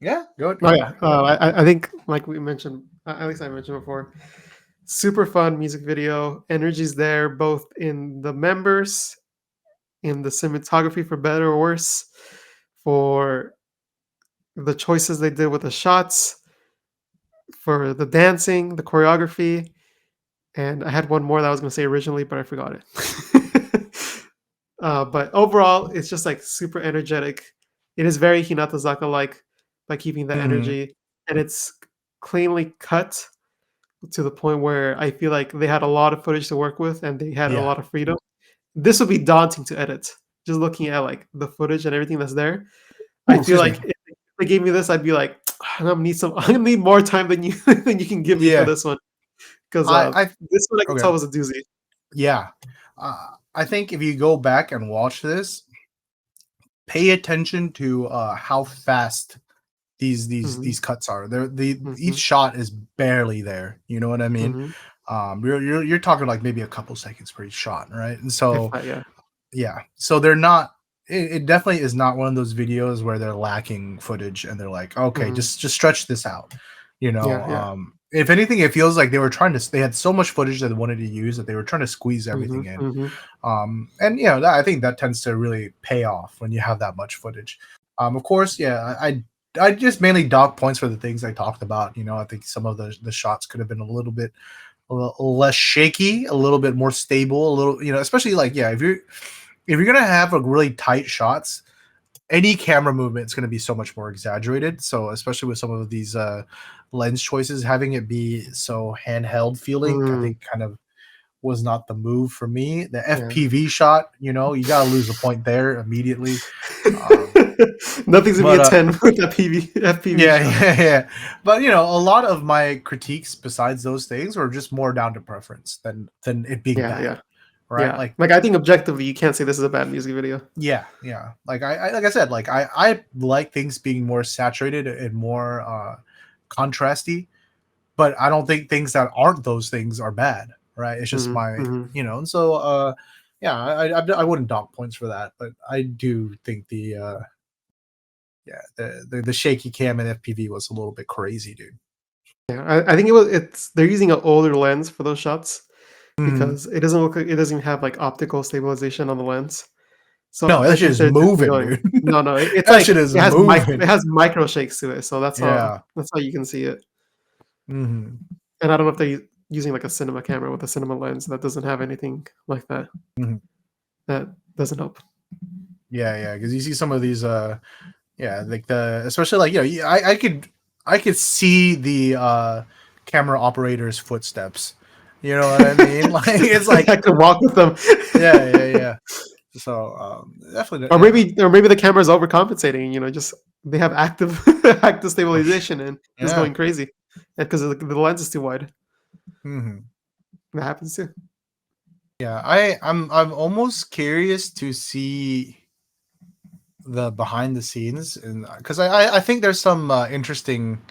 Yeah, go. Oh yeah, I think like we mentioned, at least I mentioned before, super fun music video. Energy's there, both in the members, in the cinematography, for better or worse, for the choices they did with the shots, for the dancing, the choreography, and I had one more that I was going to say originally, but I forgot it. But overall, it's just like super energetic. It is very Hinatazaka like by keeping that energy, and it's cleanly cut to the point where I feel like they had a lot of footage to work with and they had a lot of freedom. This would be daunting to edit. Just looking at like the footage and everything that's there, I feel like if they gave me this, I'd be like, I'm gonna need I'm gonna need more time than you can give me for this one, because this one I can tell was a doozy. Yeah, I think if you go back and watch this, pay attention to how fast these cuts are. Each shot is barely there. You know what I mean? You're talking like maybe a couple seconds per each shot, right? And so yeah, so they're not. It definitely is not one of those videos where they're lacking footage and they're like, okay, just stretch this out. You know, if anything, it feels like they were trying to. They had so much footage that they wanted to use that they were trying to squeeze everything in. And you know, I think that tends to really pay off when you have that much footage. Of course, yeah, I just mainly dock points for the things I talked about. You know, I think some of the shots could have been a little less shaky, a little bit more stable, a little, you know, especially like, yeah, if you're gonna have a really tight shots, any camera movement is going to be so much more exaggerated. So especially with some of these lens choices, having it be so handheld feeling, I think kind of was not the move for me. The FPV shot, you know, you gotta lose a point there immediately. Nothing's gonna be a 10 with that FPV shot. Yeah. But you know, a lot of my critiques besides those things were just more down to preference than it being bad. Right? Yeah. Like I think objectively you can't say this is a bad music video. Yeah. Like I said, like I like things being more saturated and more contrasty, but I don't think things that aren't those things are bad. Right? It's just my you know, and so yeah, I wouldn't dock points for that, but I do think the shaky cam and FPV was a little bit crazy, dude. Yeah, I think it's they're using an older lens for those shots because it doesn't look like it doesn't have like optical stabilization on the lens. So no, that shit is moving, dude. No, it's that like shit is it has micro shakes to it, so that's how you can see it. And I don't know if they're using like a cinema camera with a cinema lens that doesn't have anything like that. That doesn't help. Yeah, because you see some of these, like especially like, you know, I could see the camera operator's footsteps. You know what I mean? Like it's like I could walk with them. Yeah. So definitely, or maybe the camera's overcompensating. You know, just they have active stabilization and it's going crazy, because the lens is too wide. That happens too. Yeah, I'm almost curious to see the behind the scenes, and because I think there's some interesting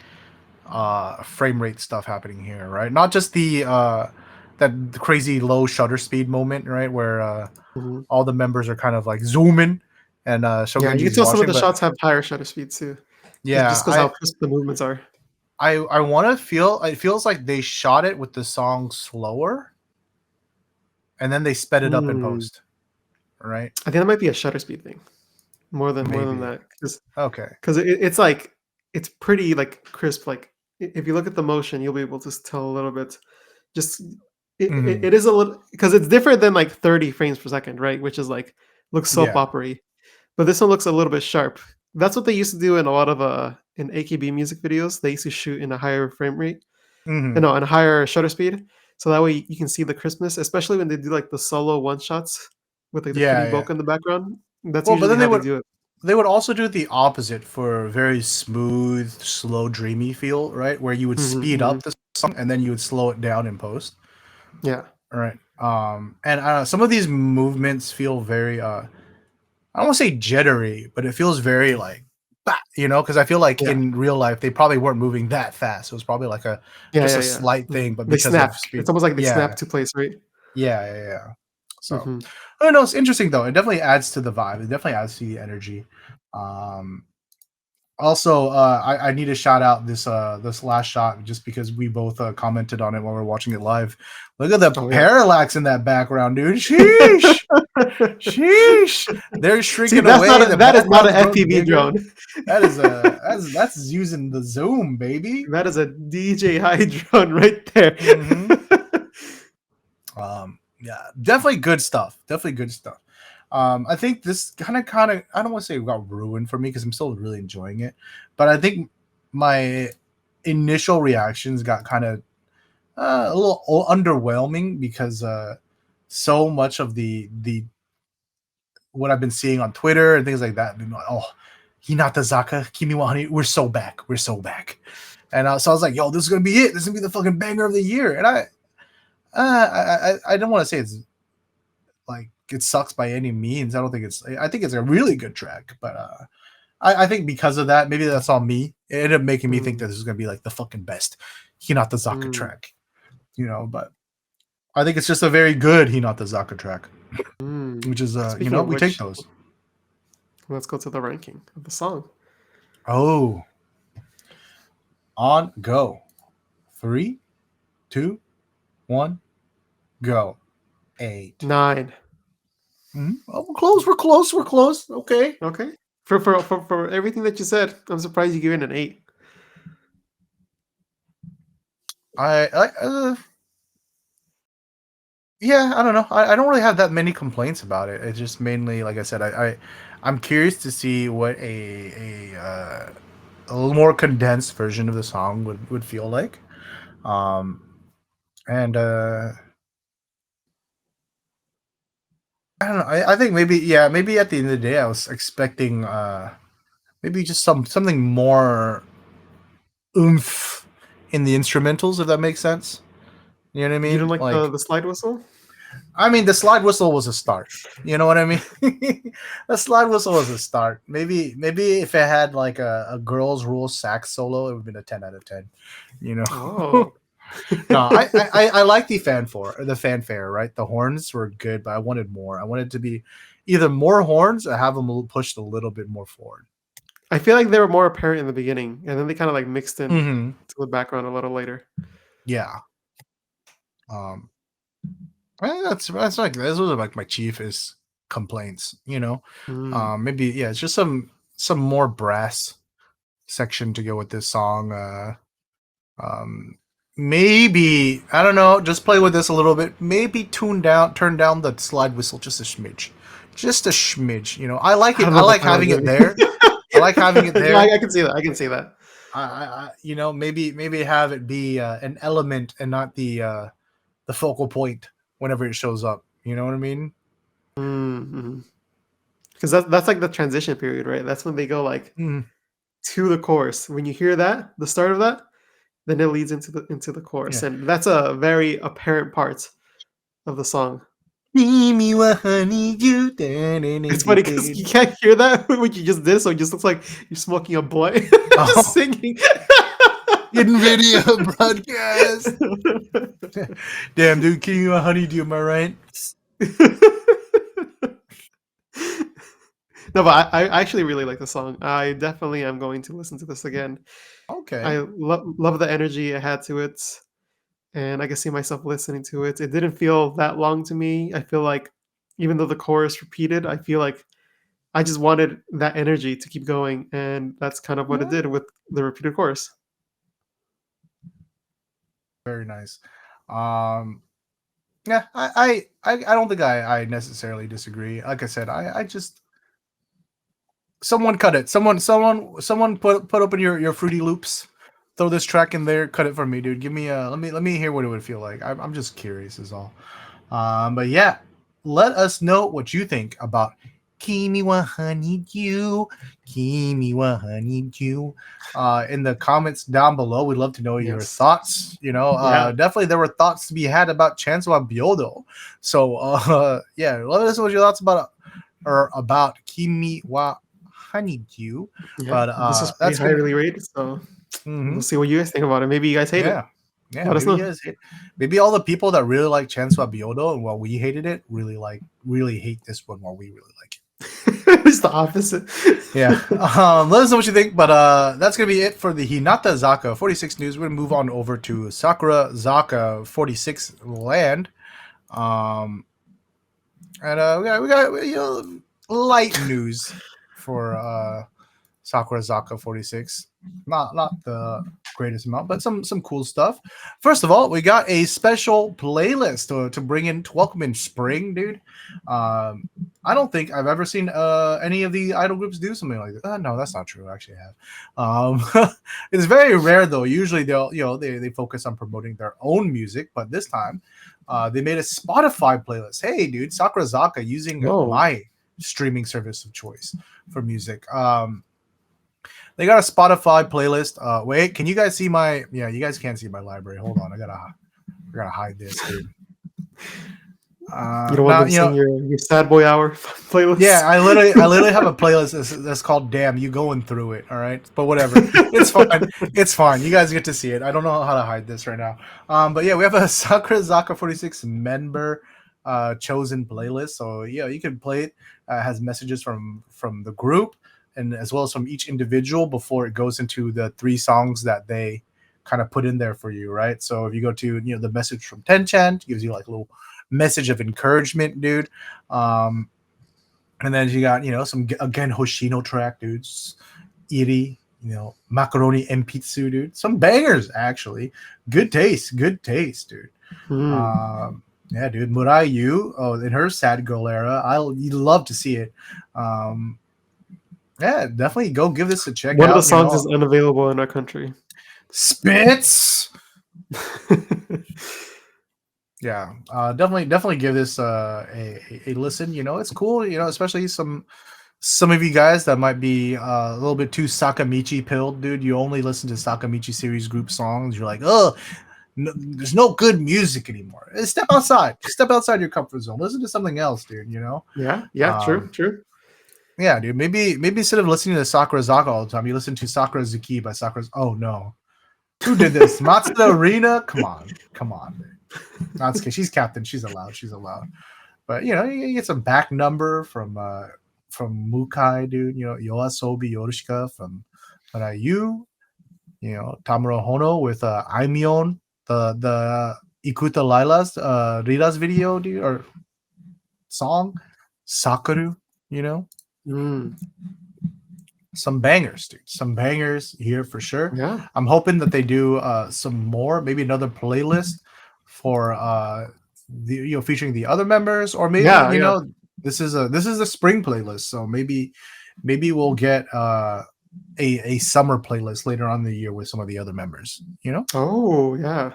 frame rate stuff happening here, right? Not just the crazy low shutter speed moment, right, where all the members are kind of like zooming and you can tell some of the shots have higher shutter speed too. Yeah, just because how crisp the movements are. I want to feel it feels like they shot it with the song slower, and then they sped it up in post. right? I think that might be a shutter speed thing more than Maybe. that Okay. because it's like it's pretty like crisp. Like if you look at the motion, you'll be able to tell a little bit. Just Hmm. it is a little because it's different than like 30 frames per second, right? Which is like looks soap Yeah. opery, but this one looks a little bit sharp. That's what they used to do in a lot of in AKB music videos. They used to shoot in a higher frame rate, Hmm. no, in a higher shutter speed, so that way you can see the crispness, especially when they do like the solo one shots with like the Yeah, pretty yeah. bokeh in the background. That's Well, but usually then how they do it. they would also do the opposite for very smooth, slow, dreamy feel, right? Where you would Mhm, speed up mhm. the song and then you would slow it down in post. Yeah, Right. And some of these movements feel very I don't want to say jittery, but it feels very like bah, because I feel like yeah, in real life they probably weren't moving that fast. It was probably like a yeah, just yeah, a yeah. slight Mhm. thing, but They because of snap. speed. It's almost like they snap Yeah. to place, right? Yeah. So Mhm. I don't know, it's interesting though. It definitely adds to the vibe. It definitely adds to the energy. Um Also, I need to shout out this last shot just because we both commented on it while we are watching it live. Look at the Oh, yeah. parallax in that background, dude. Sheesh, sheesh. They're See, shrinking away. The that is not an background's growing FPV bigger. drone. That is that's using the zoom, baby. That is a DJI drone right there. Hmm. Yeah, definitely good stuff. Definitely good stuff. I think this kind of I don't want to say it got ruined for me because I'm still really enjoying it, but I think my initial reactions got kind of a little underwhelming because so much of the what I've been seeing on Twitter and things like that, been like, oh, Hinatazaka, Kimi wa Honey, we're so back, and so I was like, yo, this is gonna be it. This is gonna be the fucking banger of the year, and I don't want to say it's like it sucks by any means. I don't think it's. I think it's a really good track, but I think because of that, maybe that's on me. It ended up making me think Mm, that this is gonna be like the fucking best Hinatazaka mm, track, But I think it's just a very good Hinatazaka track, mm. which is Speaking of we take which, those. let's go to the ranking of the song. Oh, on go, 3, 2, 1, go. 8. 9. Oh, we're close. We're close. We're close. Okay. Okay. For everything that you said, I'm surprised you gave it an 8. I Yeah, I don't know. I don't really have that many complaints about it. It's just mainly, like I said, I'm curious to see what a little more condensed version of the song would feel like. Um, and I don't know. I think maybe yeah, maybe at the end of the day, I was expecting maybe just something more oomph in the instrumentals, if that makes sense. You know what I You don't mean? like Like the slide whistle? I mean, the slide whistle was a start. You know what I mean? The slide whistle was a start. Maybe if it had like a girls' rule sax solo, it would have been a 10 out of 10. You know? Oh. No, I like the fanfare, right? The horns were good, but I wanted more. I wanted to be either more horns or have them pushed a little bit more forward. I feel like they were more apparent in the beginning, and then they kind of like mixed in Hmm. to the background a little later. Yeah. Um. That's like those are like my chiefest complaints. Mm. Maybe yeah, it's just some more brass section to go with this song. Um, Maybe I don't know. Just play with this a little bit. Maybe turn down the slide whistle just a smidge, just a smidge. I like I it. don't I know if like that's how I'm having it doing. there. I like having it No, there. I can see that. I can see that. Maybe have it be an element and not the focal point whenever it shows up. You know what I mean? Mm-hmm. Because that's like the transition period, right? That's when they go like Mm, to the chorus. When you hear that, the start of that, then it leads into the chorus, yeah. and that's a very apparent part of the song. Kimi wa honeydew. It's funny because you can't hear that what you just did, so it just looks like you're smoking a blunt, just Oh, singing. in video broadcast. Damn, dude, Kimi wa honeydew. Am I right? No, but I actually really like the song. I definitely am going to listen to this again. I Okay. love the energy I had to it, and I can see myself listening to it. It didn't feel that long to me. I feel like even though the chorus repeated, I feel like I just wanted that energy to keep going, and that's kind of what it Mhm. did with the repeated chorus. Very nice. Um, yeah, I don't think I necessarily disagree. Like I said, I just someone cut it. Someone put open your Fruity Loops. Throw this track in there. Cut it for me, dude. Give me let me hear what it would feel like. I'm just curious, is all. But yeah, let us know what you think about Kimi wa Honeydew, Kimi wa Honeydew. In the comments down below, we'd love to know your Yes. thoughts. Yeah. Definitely there were thoughts to be had about Chancellor Byodo. So, yeah, let us know what your thoughts about Kimi wa Honeydew. Yeah. But This is pretty that's gonna. highly rated, so we'll Mhm. see what you guys think about it. Maybe you guys hate it. Yeah. Yeah, Let us maybe know. you guys maybe all the people that really like Chancellor Byodo and while we hated it really hate this one while we really like it. It's the opposite. Yeah. Let us know what you think, but that's gonna be it for the Hinatazaka 46 news. We're gonna move on over to Sakurazaka 46 land. Um and we got light news for Sakurazaka 46. Not the greatest amount, but some cool stuff. First of all, we got a special playlist to bring in to welcome in spring, dude. I don't think I've ever seen any of the idol groups do something like that. No, that's not true. Actually, I have. It's very rare though. Usually they focus on promoting their own music, but this time they made a Spotify playlist. Hey, dude, Sakurazaka using Oh, my streaming service of choice for music. They got a Spotify playlist. Wait, can you guys see my? Yeah, you guys can't see my library. Hold on, I gotta hide this, dude. you don't want Now them seeing your sad boy hour playlist. yeah, I literally have a playlist that's called "Damn You Going Through It." All right, but whatever, it's fine. It's fine. You guys get to see it. I don't know how to hide this right now. But yeah, we have a Sakurazaka 46 member chosen playlist. So yeah, you can play it. Has messages from the group and as well as from each individual before it goes into the 3 songs that they kind of put in there for you, right? So if you go to the message from Tenchan, gives you like a little message of encouragement, dude. And then you got some again Hoshino track, dudes. Iri, macaroni and pizza, dude. Some bangers actually. Good taste, dude. Hmm. Yeah, dude. Murai Yu, in her sad girl era, you'd love to see it. Yeah, definitely go give this a check One of the out. songs is unavailable in our country. Spits. Yeah, definitely give this a listen. It's cool. Especially some of you guys that might be a little bit too Sakamichi pilled, dude. You only listen to Sakamichi series group songs. You're like, oh, no, there's no good music anymore. Step outside. Step outside your comfort zone. Listen to something else, dude. Yeah, true, Um, true. yeah, dude. Maybe instead of listening to Sakurazaka all the time, you listen to Sakura Zuki by Sakura. Oh no, who did this? Matsuda Arena. Come on, dude. Natsuki, she's captain. She's allowed. But you get some back number from Mukai, dude. Yoasobi Yorishika from Rayu. Tamuro Hono with Aimion, the Ikuta Lila's Rita's video, dude, or song, Sakuru. You know, Mm, some bangers, dude. Some bangers here for sure. yeah. I'm hoping that they do some more, maybe another playlist for featuring the other members, or maybe Yeah, yeah. this is a spring playlist, so maybe we'll get a summer playlist later on in the year with some of the other members. Oh, yeah.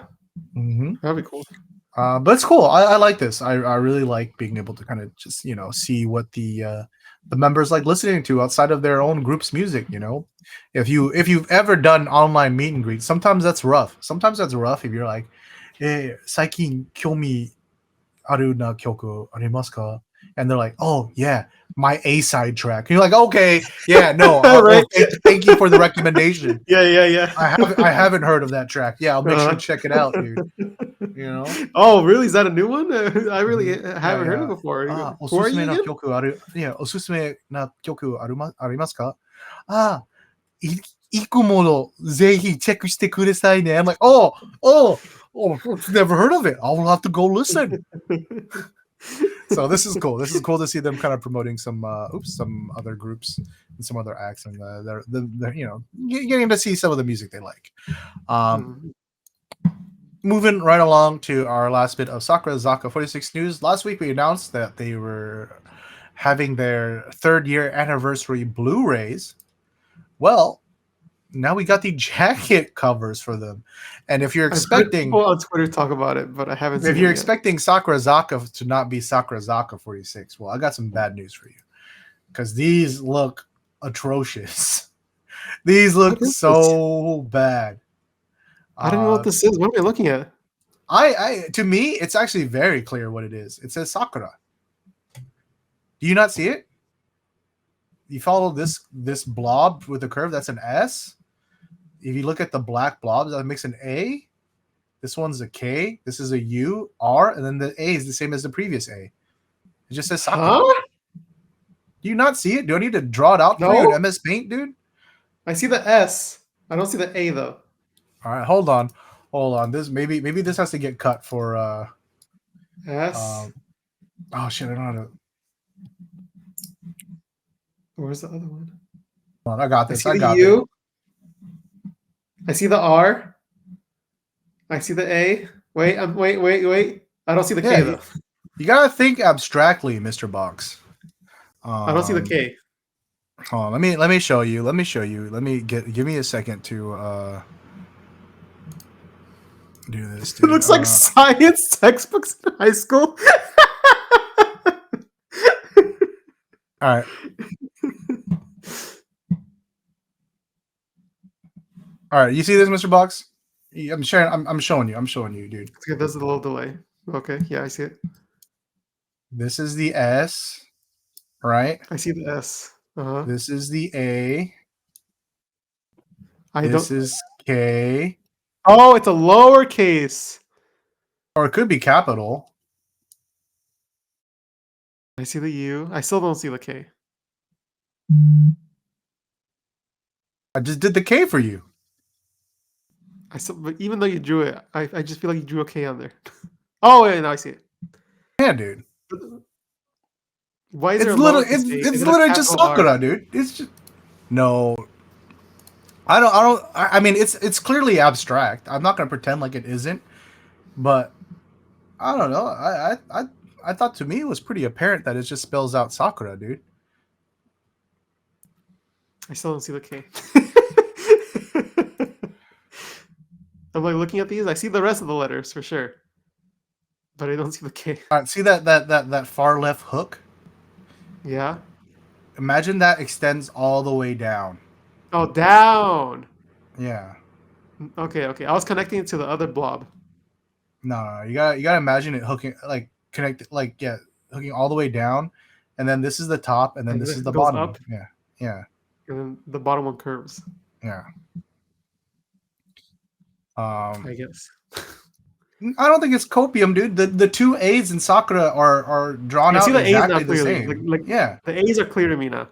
Hmm. That'd be cool. But it's cool. I like this. I really like being able to kind of just see what the members like listening to outside of their own group's music. If you've ever done online meet and greet, sometimes that's rough. If you're like, saikin kyomi aru na kyoku arimasu ka? And they're like, oh yeah, my A side track. And you're like, okay, yeah, no, well, Right? thank you for the recommendation. Yeah, yeah, yeah. I haven't heard of that track. Yeah, I'll make sure to Uh-huh. check it out, dude. You know? Oh, really? Is that a new one? I really Mhm. Yeah, haven't heard it yeah. before. Who are you おすすめな again? 曲あるいや、おすすめな曲ありますか? Ah, いくもの ぜひ check してくださいね. I'm like, oh, I've never heard of it. I'll have to go listen. So this is cool. This is cool to see them kind of promoting some some other groups and some other acts, and they're getting to see some of the music they like. Mhm. Moving right along to our last bit of CHAGU news. Last week we announced that they were having their 3rd year anniversary Blu-rays. Well, now we got the jacket covers for them, and if you're I've heard expecting people on Twitter talk about it, but I haven't if seen you're them yet. expecting Sakurazaka to not be Sakurazaka46, well, I got some bad news for you, because these look atrocious. These What look is this? so bad. I don't know what this is. What am I looking at? To me, it's actually very clear what it is. It says Sakura. Do you not see it? You follow this blob with a curve, that's an S. If you look at the black blobs, that makes an A. This one's a K. This is a U, R, and then the A is the same as the previous A. It just says Sakura. Huh? Do you not see it? Do I need to draw it out for you in No. MS Paint, dude? I see the S. I don't see the A though. All right, hold on. This maybe this has to get cut for S. oh shit, I don't know how to. Where's the other one? Hold on, I got I this. see I the got U. I see the R. I see the A. Wait. Wait. I don't see the K Yeah, though. you gotta think abstractly, Mr. Box. I don't see the K. Hold on, let me show you. Let me show you. Give me a second to do this, It dude. looks like science textbooks in high school. All right. All right, you see this, Mr. Box? I'm sharing. I'm showing you. I'm showing you, dude. Okay, there's a little delay. Okay, yeah, I see it. This is the S, right? I see the S. Uh-huh. This is the A. I This don't. is K, Oh, it's a lowercase. or it could be capital. I see the U. I still don't see the K. I just did the K for you. But even though you drew it, I just feel like you drew a K on there. Oh, wait, now I see it. Yeah, dude. Why is there a It's literally lowercase a? it's Is it a literally just capital R? Sakura, dude. It's just no. I mean, it's clearly abstract. I'm not gonna pretend like it isn't, but I don't know. I thought to me it was pretty apparent that it just spells out Sakura, dude. I still don't see the K. I'm like looking at these. I see the rest of the letters for sure, but I don't see the K. All right, see that far left hook? Yeah. Imagine that extends all the way down. Oh, down. Yeah. Okay. I was connecting it to the other blob. No, you gotta imagine it hooking hooking all the way down, and then this is the top, and then And this is it the goes bottom up, one. Yeah. and then the bottom one curves. Yeah. I guess. I don't think it's copium, dude. The two A's in Sakura are drawn I see out the A's now exactly the clearly. same. Like yeah, the A's are clear to me now.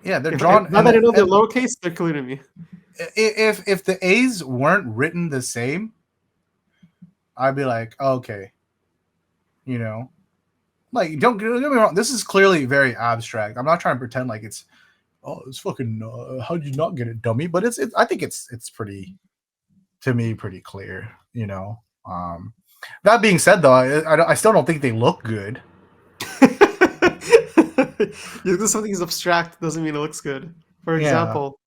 they're drawn. Now that I know they're lowercase, they're clear to me. If the A's weren't written the same, I'd be like, okay, like don't get me wrong. This is clearly very abstract. I'm not trying to pretend like it's fucking. How'd you not get it, dummy? But I think it's pretty, to me, pretty clear. That being said, though, I still don't think they look good. Because something is abstract doesn't mean it looks good. For example,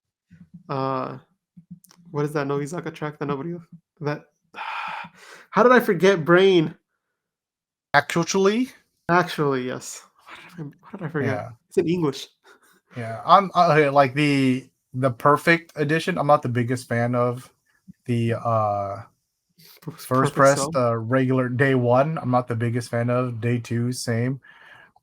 what is that Nogizaka track that nobody that? How did I forget Brain? Actually, Yes. What did I forget? yeah, It's in English. yeah. I'm like the perfect edition. I'm not the biggest fan of the first press, the regular day one. I'm not the biggest fan of day two. Same.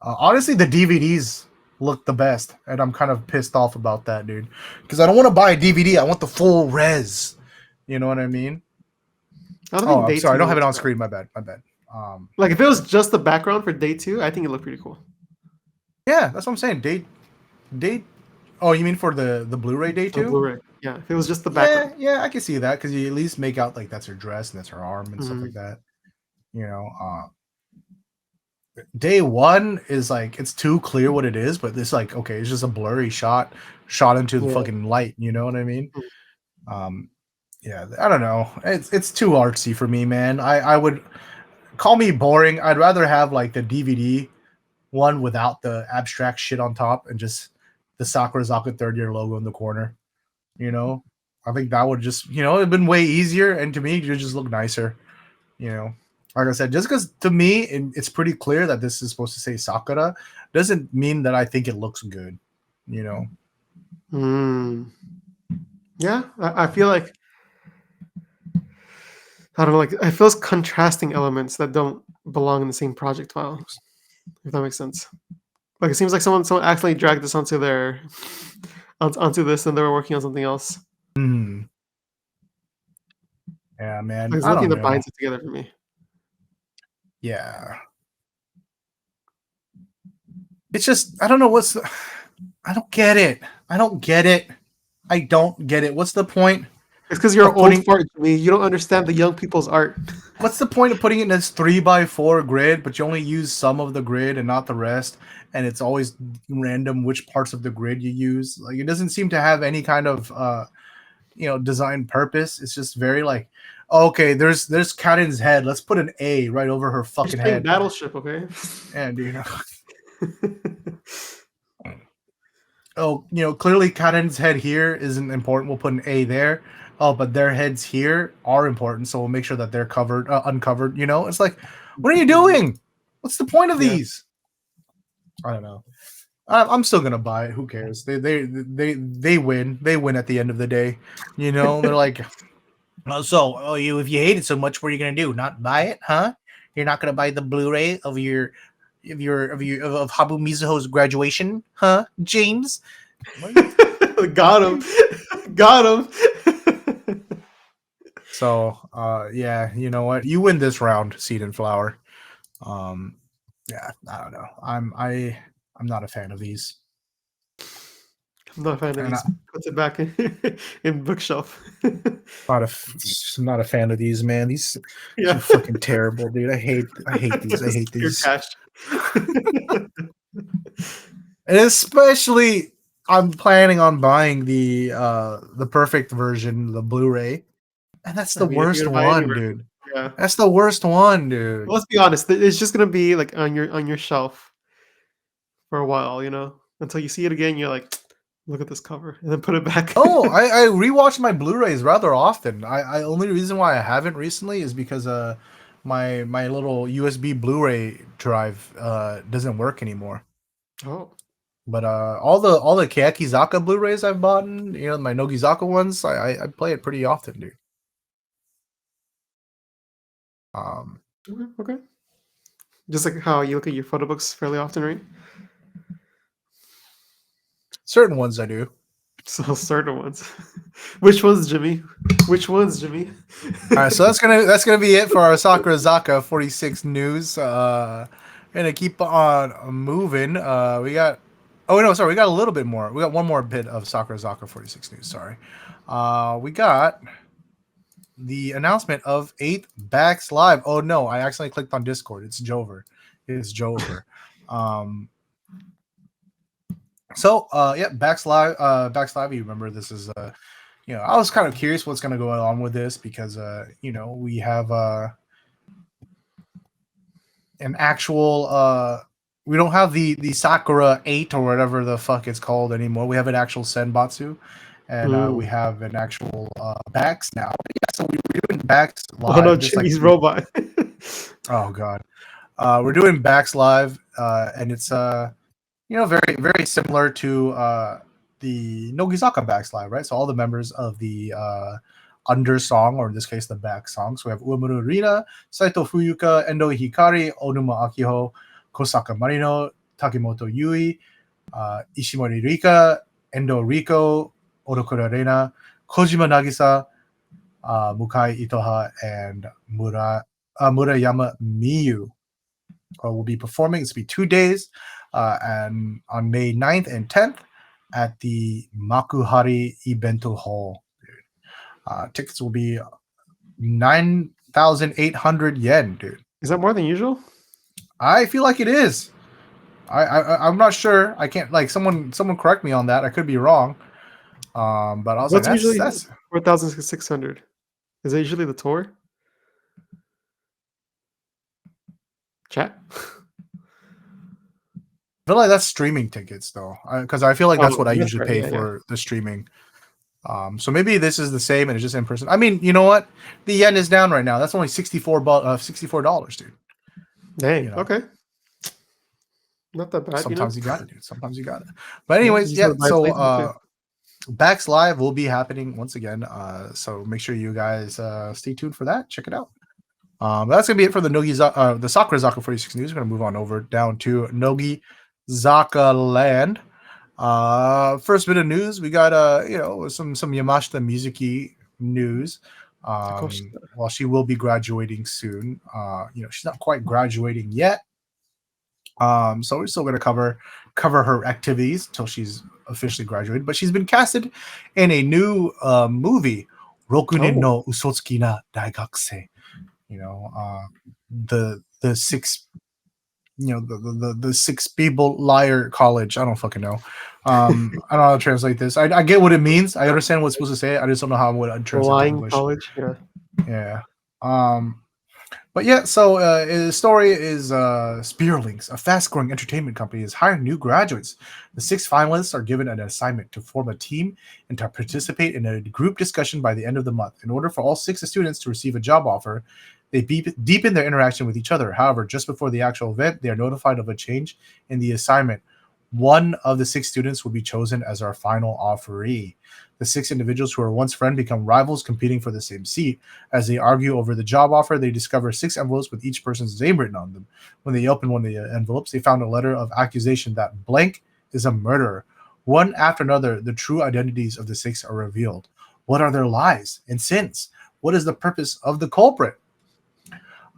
Honestly, the DVDs look the best, and I'm kind of pissed off about that, dude. Because I don't want to buy a DVD. I want the full res. You know what I mean? I'm sorry. I don't have it on screen. My bad. Like if it was just the background for day two, I think it looked pretty cool. Yeah, that's what I'm saying. Day. Oh, you mean for the Blu-ray day two? Blu-ray. Yeah, if it was just the background. Yeah, I can see that because you at least make out like that's her dress and that's her arm and stuff like that. day one is like it's too clear what it is, but it's like okay, it's just a blurry shot into the Yeah. fucking light. You know what I mean? Mm. Um, yeah, I don't know. It's too artsy for me, man. I would call me boring. I'd rather have like the DVD one without the abstract shit on top and just the Sakurazaka third year logo in the corner. You know, I think that would just it'd been way easier, and to me, it just look nicer. You know, like I said, just because to me it's pretty clear that this is supposed to say Sakura doesn't mean that I think it looks good. You know, Mm. Yeah, I feel like I don't know, like I feel it's contrasting elements that don't belong in the same project file. If that makes sense. Like it seems like someone accidentally dragged this onto their onto this, and they were working on something else. mm, yeah, Like man, there's I nothing don't that know. binds it together for me. Yeah, it's just I don't know I don't get it. I don't get it. I don't get it. What's the point It's because you're of an old putting? fart to me. You don't understand the young people's art. What's the point of putting it in this 3x4 grid, but you only use some of the grid and not the rest? And it's always random which parts of the grid you use. Like it doesn't seem to have any kind of design purpose. It's just very like, oh, okay, there's Karen's head. Let's put an A right over her You're fucking saying head. Battleship, okay? And oh, clearly Karen's head here isn't important. We'll put an A there. Oh, but their heads here are important, so we'll make sure that they're covered, uncovered. It's like, what are you Mhm. doing? What's the point of Yeah. these? I don't know. I'm still gonna buy it. Who cares? They win. They win at the end of the day. They're like, if you hate it so much, what are you gonna do? Not buy it, huh? You're not gonna buy the Blu-ray of Habu Mizuho's graduation, huh, James? Got him. Got him. So, yeah, you know what? You win this round, Seed and Flower. Yeah, I don't know. I'm not a fan of these, I'm not a fan of and these. Puts it back in bookshelf. not a not a fan of these, man. These Yeah. are fucking terrible, dude. I hate these. I Just hate pure these, cash. and especially I'm planning on buying the perfect version, the Blu-ray, and that's I the mean, if you're worst gonna buy any one, version, dude. yeah. That's the worst one, dude. Well, let's be honest. It's just gonna be like on your shelf for a while, until you see it again. You're like, look at this cover, and then put it back. Oh, I rewatch my Blu-rays rather often. I only reason why I haven't recently is because my little USB Blu-ray drive doesn't work anymore. Oh, But all the Keyakizaka Blu-rays I've bought, my Nogizaka ones, I play it pretty often, dude. Um, okay, okay. Just like how you look at your photo books fairly often, right? certain ones I do. So certain ones. Which ones, Jimmy? Which ones, Jimmy? All right, so that's gonna be it for our Sakurazaka46 news. Gonna keep on moving. We got. Oh no, sorry, we got a little bit more. We got one more bit of Sakurazaka46 news. Sorry, we got the announcement of 8th Backs Live. Oh no, I accidentally clicked on Discord. It's Jover. It's Jover. Um, yeah, Backs Live. Backs Live. You remember this is I was kind of curious what's gonna go on with this because we have an actual we don't have the Sakura 8 or whatever the fuck it's called anymore. We have an actual Senbatsu, and we Mm. have an actual Backs now. Yeah, so we're doing Backs Oh no, live, just like Jimmy's robot. oh god, we're doing Backs live, and it's very very similar to the Nogizaka Backs live, right? So all the members of the under song, or in this case the back song. So we have Uemura Rina, Saito Fuyuka, Endo Hikari, Onuma Akiho, Kosaka Marino, Takemoto Yui, Ishimori Rika, Endo Riko, Odokura Rena, Kojima Nagisa, Mukai Itoha, and Murayama Miyu will be performing. It's be 2 days, and on May 9th and 10th at the Makuhari Ibento Hall. Tickets will be 9,800 yen, dude. Is that more than usual? I feel like it is. I'm not sure. I can't like someone correct me on that. I could be wrong. But I was like, What's usually that's 4,600? Is that usually the tour? Chat? I feel like that's streaming tickets though, because I feel like that's Oh, what I that's usually right. pay Yeah, yeah. for the streaming. So maybe this is the same and it's just in person. I mean, you know what? The yen is down right now. That's only $64, dude. Dang. You know, Okay. Not that bad, you know? sometimes you got it, dude. Sometimes you got it. But Yeah, anyways, you just yeah. wanna buy a So playthrough too. Bax Live will be happening once again. So make sure you guys stay tuned for that. Check it out. That's gonna be it for the the Sakura Zaka 46 news. We're gonna move on over down to Nogi Zaka Land. First bit of news, we got some Yamashita Mizuki news. Of course. While she will be graduating soon, she's not quite graduating yet. So we're still gonna cover her activities until she's officially graduated. But she's been casted in a new movie, Rokunin Oh, no Usotsuki na Daigakuse. The six the six people liar college. I don't fucking know. I don't know how to translate this. I get what it means. I understand what's supposed to say. I just don't know how I would translate to lying English. college. Yeah. Yeah. But yeah, so the story is Spearlings, a fast-growing entertainment company, is hiring new graduates. The 6 finalists are given an assignment to form a team and to participate in a group discussion by the end of the month. In order for all 6 students to receive a job offer, they deepen their interaction with each other. However, just before the actual event, they are notified of a change in the assignment. One of the 6 students will be chosen as our final offeree. The 6 individuals who were once friends become rivals competing for the same seat. As they argue over the job offer, they discover 6 envelopes with each person's name written on them. When they open one of the envelopes, they found a letter of accusation that blank is a murderer. One after another, the true identities of the 6 are revealed. What are their lies and sins? What is the purpose of the culprit?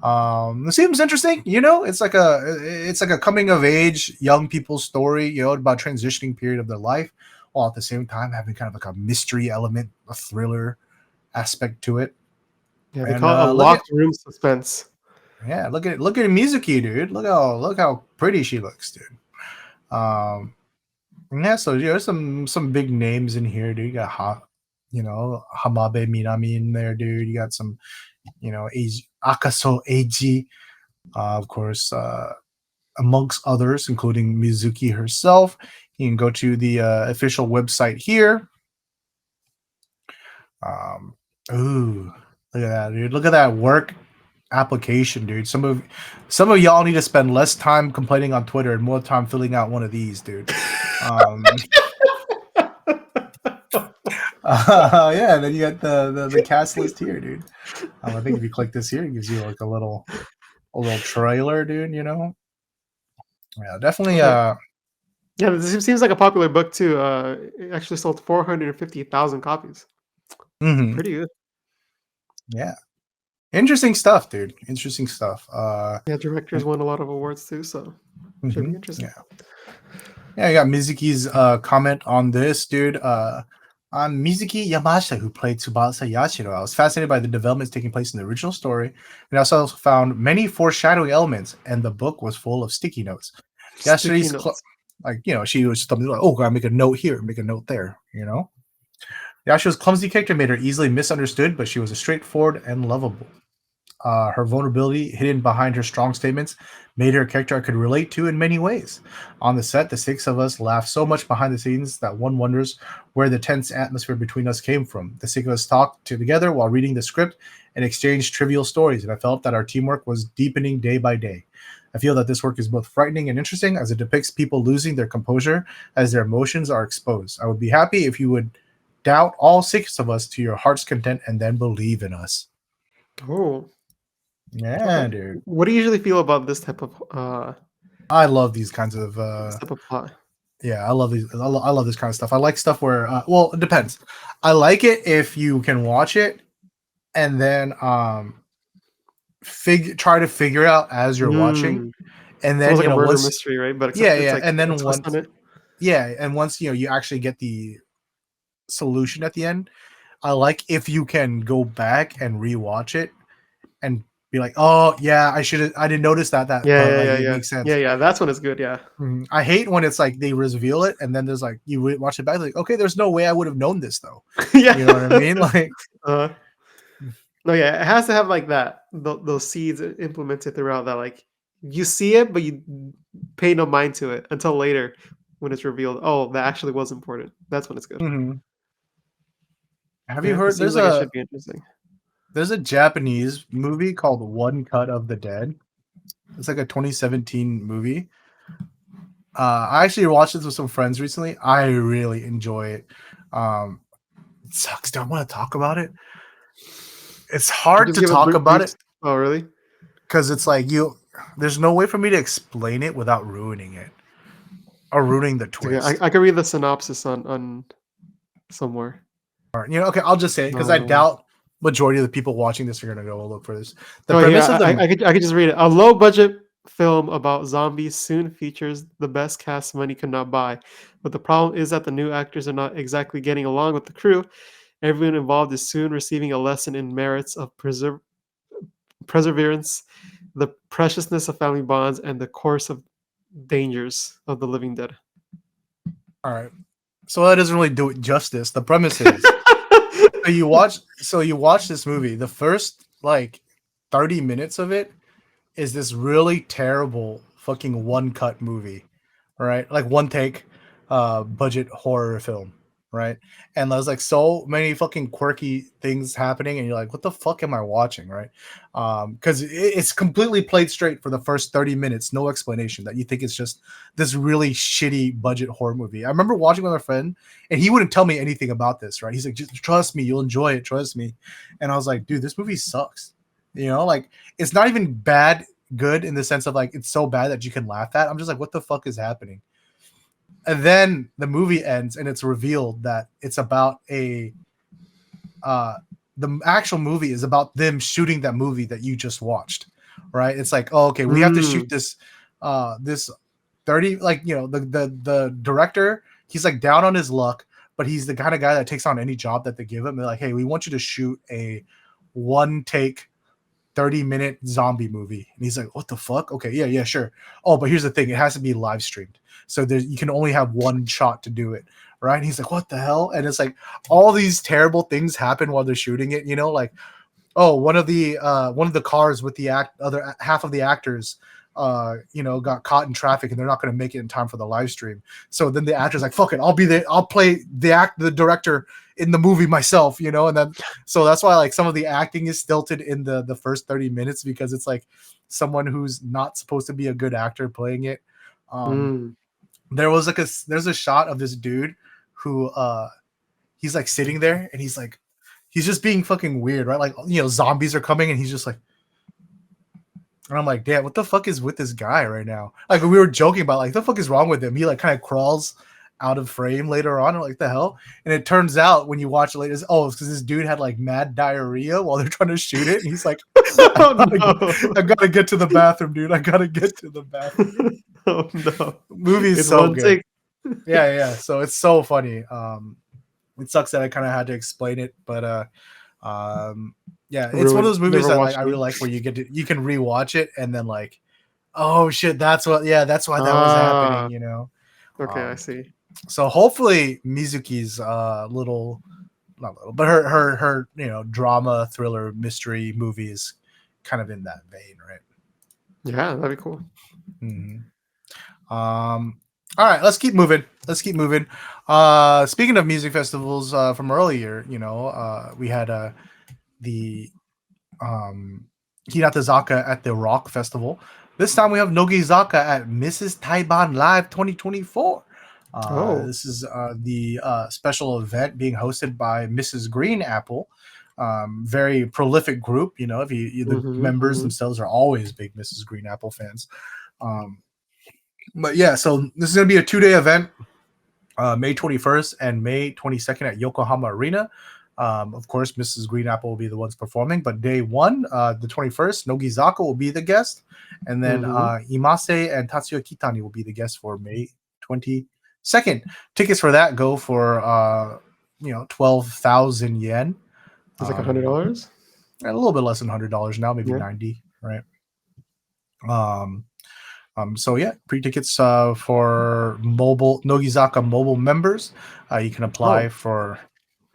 It seems interesting. It's like a coming of age young people's story. About transitioning period of their life, while at the same time having kind of like a mystery element, a thriller aspect to it. Yeah, they And call it a look at locked room suspense. look at Mizuki, dude. Look how pretty she looks, dude. Um, yeah. So there's some big names in here, dude. You got Hamabe Minami in there, dude. You got some Akaso Eiji, of course, amongst others, including Mizuki herself. You can go to the official website here. Ooh, look at that, dude. Look at that work application, dude. Some of y'all need to spend less time complaining on Twitter and more time filling out one of these, dude. Yeah, then you got the cast list here, dude. I think if you click this here, it gives you like a little trailer, dude. Yeah, definitely. Okay. Yeah, this seems like a popular book too. It actually sold 450,000 copies. Mhm. Pretty good. Yeah, interesting stuff, dude. Interesting stuff. Yeah, directors won a lot of awards too, so should be interesting. Yeah. Yeah, I got Mizuki's comment on this, dude. I'm Mizuki Yamashita, who played Tsubasa Yashiro. I was fascinated by the developments taking place in the original story, and I also found many foreshadowing elements, and the book was full of sticky notes. Sticky Yashiro's notes. she was something like, oh, gotta make a note here, make a note there. Yashiro's clumsy character made her easily misunderstood, but she was a straightforward and lovable. Her vulnerability, hidden behind her strong statements, made her a character I could relate to in many ways. On the set, the 6 of us laughed so much behind the scenes that one wonders where the tense atmosphere between us came from. The 6 of us talked together while reading the script and exchanged trivial stories, and I felt that our teamwork was deepening day by day. I feel that this work is both frightening and interesting as it depicts people losing their composure as their emotions are exposed. I would be happy if you would doubt all 6 of us to your heart's content and then believe in us. Oh, Yeah, okay. dude. What do you usually feel about I love these kinds of this type of plot? yeah, I love these. I love this kind of stuff. I like stuff where well, it depends. I like it if you can watch it and then try to figure it out as you're watching, Mm. and It's then almost like a murder once mystery, right? But yeah, except it's yeah, like and a then twist on it. once you actually get the solution at the end. I like if you can go back and rewatch it and be like, oh yeah, I didn't notice that, Yeah, but yeah, like yeah, it yeah. makes sense. Yeah, yeah. That's when it's good. Yeah. I hate when it's like they reveal it and then there's like you watch it back like, okay, there's no way I would have known this though. Yeah. You know what I mean? Like, uh, no, yeah. It has to have like that. Those seeds implemented throughout that. Like you see it, but you pay no mind to it until later when it's revealed. Oh, that actually was important. That's when it's good. mhm. Have you Yeah, it heard? seems like it should be interesting. There's a Japanese movie called One Cut of the Dead. It's like a 2017 movie. I actually watched this with some friends recently. I really enjoy it. It sucks. Don't want to talk about it. It's Could you hard just to give a talk about brief? it Oh, really? because it's like there's no way for me to explain it without ruining it or ruining the Okay, twist. I can read the synopsis on somewhere. Okay, I'll just say it because I No. doubt majority of the people watching this are gonna go look for this. The Oh premise of yeah, the I could just read it. A low budget film about zombies soon features the best cast money could not buy, but the problem is that the new actors are not exactly getting along with the crew. Everyone involved is soon receiving a lesson in merits of perseverance, the preciousness of family bonds, and the course of dangers of the living dead. all right, so that doesn't really do it justice. The premise is so you watch this movie. The first like 30 minutes of it is this really terrible fucking one cut movie, right? Like one take budget horror film, right? And there's like so many fucking quirky things happening and you're like, what the fuck am I watching, right? Because it's completely played straight for the first 30 minutes, no explanation, that you think it's just this really shitty budget horror movie. I remember watching with a friend and he wouldn't tell me anything about this, right? He's like, just trust me, you'll enjoy it, trust me. And I was like, dude, this movie sucks. Like it's not even bad good in the sense of like it's so bad that you can laugh at. I'm just like, what the fuck is happening? And then the movie ends and it's revealed that it's about the actual movie is about them shooting that movie that you just watched, right? It's like, oh, okay, we have to shoot this 30, like, the director, he's like down on his luck, but he's the kind of guy that takes on any job that they give him. They're like, hey, we want you to shoot a one take 30-minute zombie movie. And he's like, what the fuck? Okay, yeah, sure. Oh, but here's the thing, it has to be live streamed. So you can only have one shot to do it. Right. And he's like, what the hell? And it's like all these terrible things happen while they're shooting it, like, oh, one of the cars with the other half of the actors got caught in traffic and they're not going to make it in time for the live stream. So then the actor's like, fuck it, I'll play the director in the movie myself, and then so that's why like some of the acting is stilted in the first 30 minutes because it's like someone who's not supposed to be a good actor playing it. There's a shot of this dude who he's like sitting there and he's just being fucking weird, right? Like, zombies are coming and he's just like, and I'm like, damn, what the fuck is with this guy right now? Like we were joking about like the fuck is wrong with him? He like kind of crawls out of frame later on, or like the hell. And it turns out when you watch it later, it's because this dude had like mad diarrhea while they're trying to shoot it, and he's like, I gotta get to the bathroom, dude. I gotta get to the bathroom. Oh no. Movie's It's so one good. take. Yeah. So it's so funny. It sucks that I kind of had to explain it, but yeah, it's one of those movies that like I really like where you can rewatch it and then like, oh shit, that's why that was happening, Okay, I see. So hopefully Mizuki's not little, but her drama, thriller, mystery movies kind of in that vein, right? Yeah, that'd be cool. All right, let's keep moving. Speaking of music festivals from earlier, we had the Hinatazaka at the Rock Festival. This time we have Nogizaka at Mrs. TAIBAN Live 2024. This is the special event being hosted by Mrs. Green Apple. Very prolific group. If the members themselves are always big Mrs. Green Apple fans. But yeah, so this is going to be a 2-day event, May 21st and May 22nd at Yokohama Arena. Of course, Mrs. Green Apple will be the ones performing, but day one, the 21st, Nogizaka will be the guest, and then Imase and Tatsuya Kitani will be the guests for May 22nd. Tickets for that go for 12,000 yen. It's like $100. a little bit less than $100 now, maybe Yeah. 90, right? Um, so yeah, pre-tickets for mobile Nogizaka mobile members. You can apply Oh, for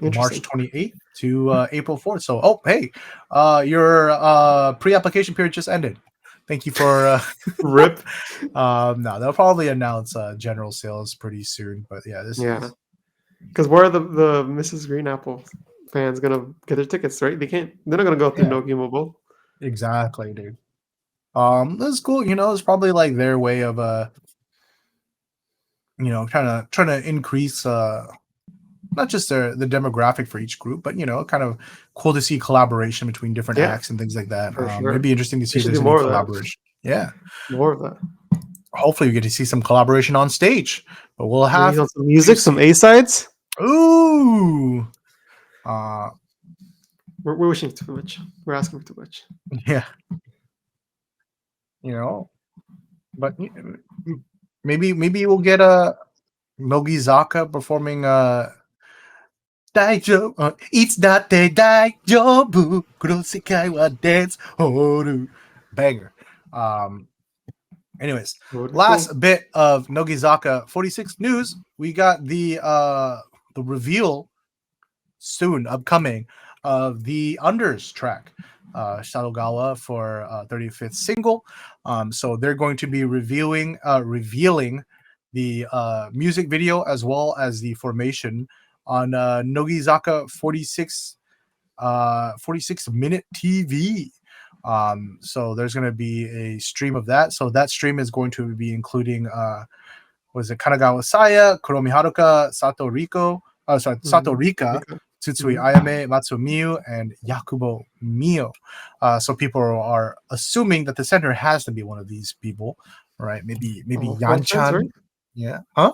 March interesting. 28th to April 4th. So, oh, hey, your pre-application period just ended. Thank you for. Rip. No, they'll probably announce general sales pretty soon. But yeah, this Yeah. is Because where are the Mrs. Green Apple fans gonna get their tickets? Right? They can't. They're not gonna go through yeah, Nokia Mobile. exactly, dude. That's cool. It's probably like their way of trying to increase not just the demographic for each group, but kind of cool to see collaboration between different Yeah, acts and things like that. for It'd sure. be interesting to They see if should do there's any more of that. collaboration. Yeah, More of that. hopefully we get to see some collaboration on stage, but we'll Maybe have on some to music, some see. A sides. Ooh, uh, We're wishing too much. We're asking for too much. yeah, but maybe we'll get a Nogizaka performing It's date daijoubu Kuro sekai wa dance horu banger. Um anyways, Would be cool. last bit of Nogizaka 46 news. We got the reveal soon upcoming of the Unders track, Shadogawa for 35th single. So they're going to be revealing the music video as well as the formation on Nogizaka 46 minute TV. So there's going to be a stream of that. So that stream is going to be including was it Kanagawa Saya, Kuromi Haruka, Sato Mhm. Rika, Rika. Tsutsui Mhm. Ayame, Matsu Miyu, and Yakubo Mio. So people are assuming that the center has to be one of these people, right? Maybe All fourth gens, right? Yanchan. Yeah. Huh?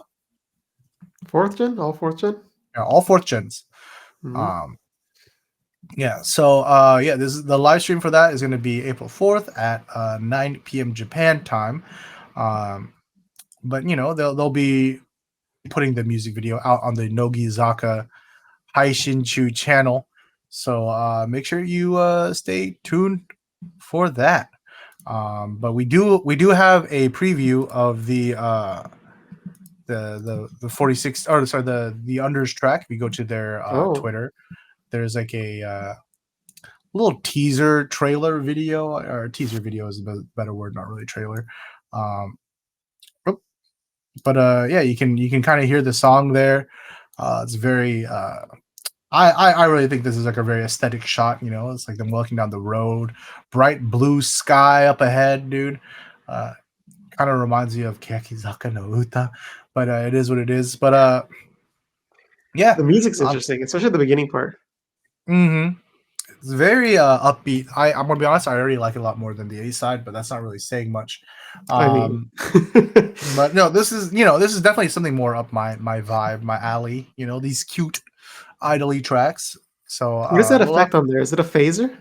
Fourth gen? All fourth gen? Yeah, all fourth gens. Mhm. Um, yeah. So yeah, this is the live stream for that is going to be April 4th at 9 p.m. Japan time. Um, but they'll be putting the music video out on the Nogizaka Haishinchu channel. So make sure you stay tuned for that. But we do have a preview of the 46 or sorry the unders track. If you go to their Oh, Twitter, there's like a little teaser trailer video, or teaser video is a better word, not really trailer. Um, oh, but yeah, you can kind of hear the song there. It's very I really think this is like a very aesthetic shot. It's like them walking down the road, bright blue sky up ahead, dude. Uh, Kind of reminds me of Kekizaka no Uta, but it is what it is. But yeah, the music's um, interesting, especially the beginning part. mhm. It's very upbeat. I'm gonna be honest, I already like it a lot more than the A side, but that's not really saying much. I mean, Um, but no, this is definitely something more up my vibe, my alley. These cute idly tracks. So what is that we'll have effect on there? Is it a phaser?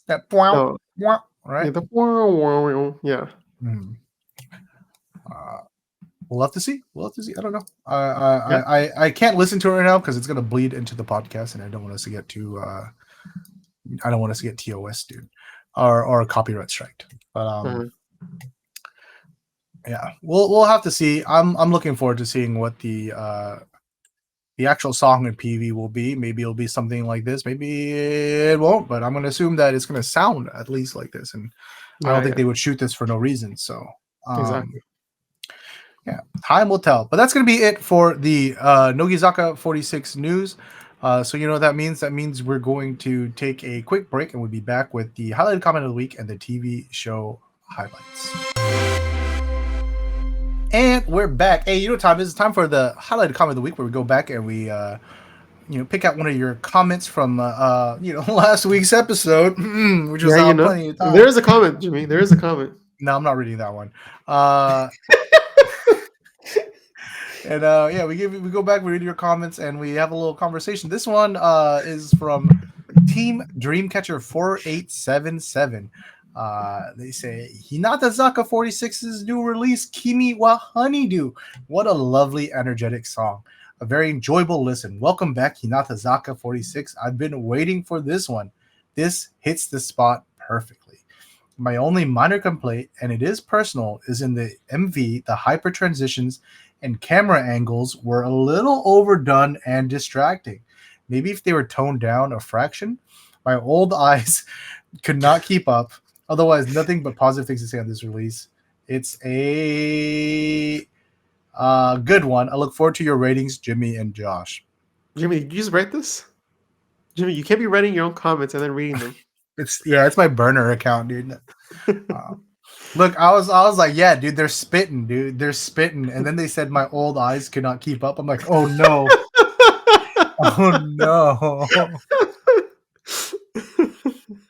that No, right. yeah, the wow, wow, wow, yeah, Mhm. Uh, we'll have to see. We'll have to see. I don't know. yeah. I can't listen to it right now because it's gonna bleed into the podcast, and I don't want us to get too. I don't want us to get TOS, dude, or copyright strike. But Uh, yeah, we'll have to see. I'm looking forward to seeing what the actual song in PV will be. Maybe it'll be something like this. Maybe it won't. But I'm gonna assume that it's gonna sound at least like this, and I don't yeah, think yeah, they would shoot this for no reason. So. Um, exactly. Yeah, time will tell. But that's going to be it for the Nogizaka 46 news. So you know what that means? That means we're going to take a quick break and we'll be back with the highlighted comment of the week and the TV show highlights. And we're back. Hey, you know what time it is? It's time for the highlighted comment of the week where we go back and we pick out one of your comments from last week's episode, which was Yeah, plenty of time. there is a comment, Jimmy. There is a comment. No, I'm not reading that one. And yeah, we go back, we read your comments, and we have a little conversation. This one is from Team Dreamcatcher 4877. They say Hinatazaka46's new release, Kimi wa Honeydew. What a lovely, energetic song. A very enjoyable listen. Welcome back, Hinatazaka46. I've been waiting for this one. This hits the spot perfectly. My only minor complaint, and it is personal, is in the MV, the hyper transitions and camera angles were a little overdone and distracting. Maybe if they were toned down a fraction, my old eyes could not keep up. Otherwise, nothing but positive things to say on this release. It's a good one. I look forward to your ratings, Jimmy and Josh. Jimmy, did you just write this? Jimmy, you can't be writing your own comments and then reading them. It's my burner account, dude. Look, I was like, yeah, dude, they're spitting, and then they said my old eyes could not keep up. I'm like, oh no, oh no.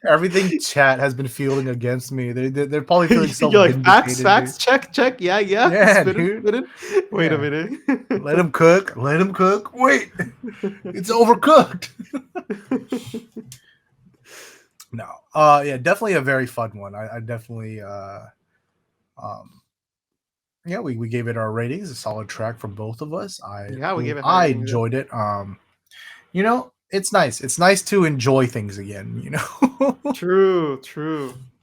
Everything chat has been feeling against me. They're probably feeling You're like, self-vindicated. facts, check, yeah. Yeah, Spit dude. it. Wait a minute. Let him cook. Wait, it's overcooked. No. Yeah, definitely a very fun one. I definitely yeah, we gave it our ratings, a solid track from both of us. We gave it I ratings, enjoyed it. You know, it's nice. It's nice to enjoy things again, you know. True.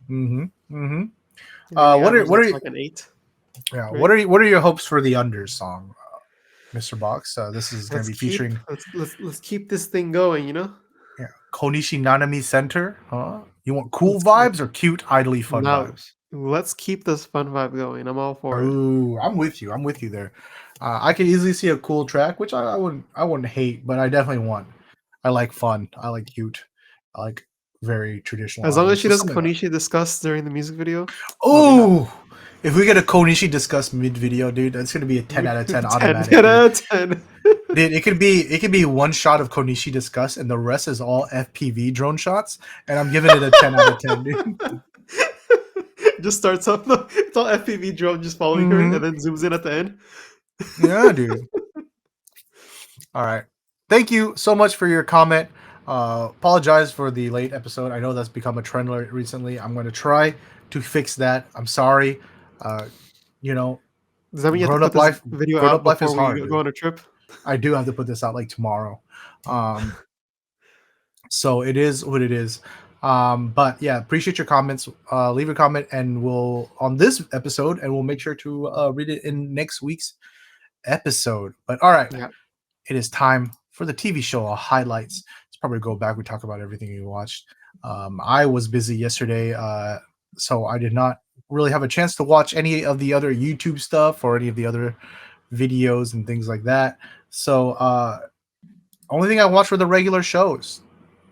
Mm-hmm. What are like an 8? Yeah. Right? What are your hopes for the Unders song, Mr. Box? This is going to be featuring. Let's keep this thing going. You know. Yeah, Konishi Nanami Center. Huh? You want cool vibes or cute, idly fun vibes? Let's keep this fun vibe going. I'm all for it. Ooh, I'm with you there. I could easily see a cool track, which I wouldn't hate, but I definitely want. I like fun. I like cute. I like very traditional. As long as she does something Konishi discuss during the music video. Oh, if we get a Konishi discuss mid video, dude, that's gonna be a 10 out of 10 automatic. 10 out of 10. Dude, it could be one shot of Konishi discuss, and the rest is all FPV drone shots, and I'm giving it a 10 out of 10, dude. Just starts up, it's all FPV drone just following her, and then zooms in at the end. Yeah, dude. All right. Thank you so much for your comment. Apologize for the late episode. I know that's become a trend recently. I'm going to try to fix that. I'm sorry. You know, does that mean you have to put this video out before we go on a trip? I do have to put this out like tomorrow. So it is what it is. But yeah, appreciate your comments. Leave a comment and we'll on this episode, and we'll make sure to read it in next week's episode. But all right, It is time for the TV show highlights. Let's probably go back. We talk about everything we watched. I was busy yesterday, so I did not really have a chance to watch any of the other YouTube stuff or any of the other videos and things like that. So only thing I watched were the regular shows.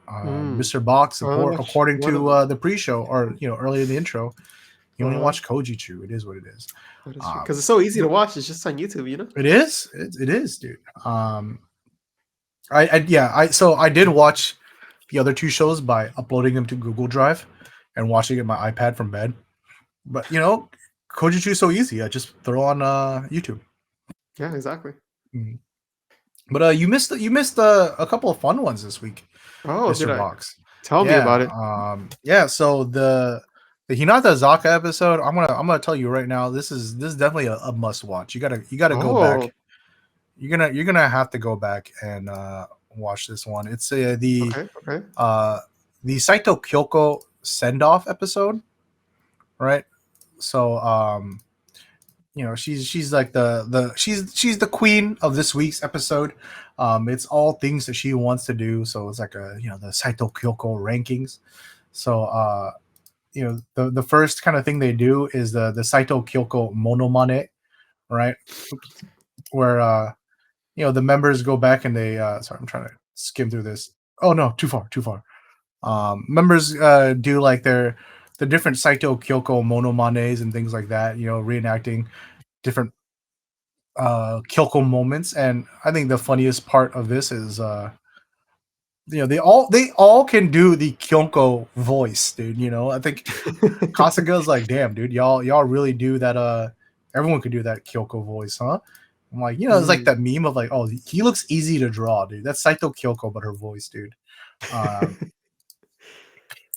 Mr. Box, according to the pre-show or earlier in the intro, you only watch Kojichu. It is what it is. Because it's so easy to watch. It's just on YouTube, you know. It is. It is, dude. I did watch the other two shows by uploading them to Google Drive and watching it on my iPad from bed. But Kojichu is so easy. I just throw on YouTube. Yeah, exactly. But you missed a couple of fun ones this week. Oh, Mr. Box. Tell me about it. So the Hinatazaka episode, I'm gonna tell you right now, this is definitely a must watch. You gotta go back. You're gonna have to go back and watch this one. It's the Saito Kyoko send off episode, right? So she's like she's the queen of this week's episode. It's all things that she wants to do. So it's like the Saito Kyoko rankings. So the first kind of thing they do is the Saito Kyoko monomane, right? Where the members go back and they sorry, I'm trying to skim through this. Oh no, too far. Members do like the different Saito Kyoko monomanes and things like that, reenacting different Kyoko moments. And I think the funniest part of this is they all can do the Kyoko voice, dude. I think Kasuga's like, damn, dude, y'all really do that. Everyone could do that Kyoko voice, huh? I'm like, it's like that meme of like, oh, he looks easy to draw, dude. That's Saito Kyoko, but her voice, dude.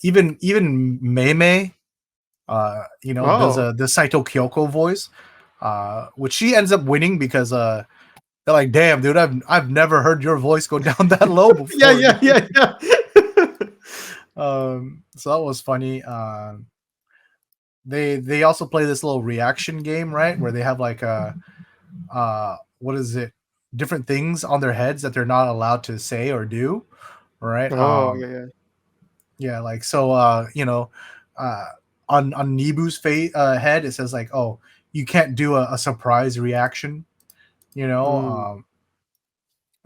Even Mei, does the Saito Kyoko voice, which she ends up winning because they're like, damn, dude, I've never heard your voice go down that low before. yeah. So that was funny. They also play this little reaction game, right? Where they have like what is it? Different things on their heads that they're not allowed to say or do, right? Oh, yeah, yeah. Yeah, like so uh on Nibu's head it says like, oh, you can't do a surprise reaction, you know,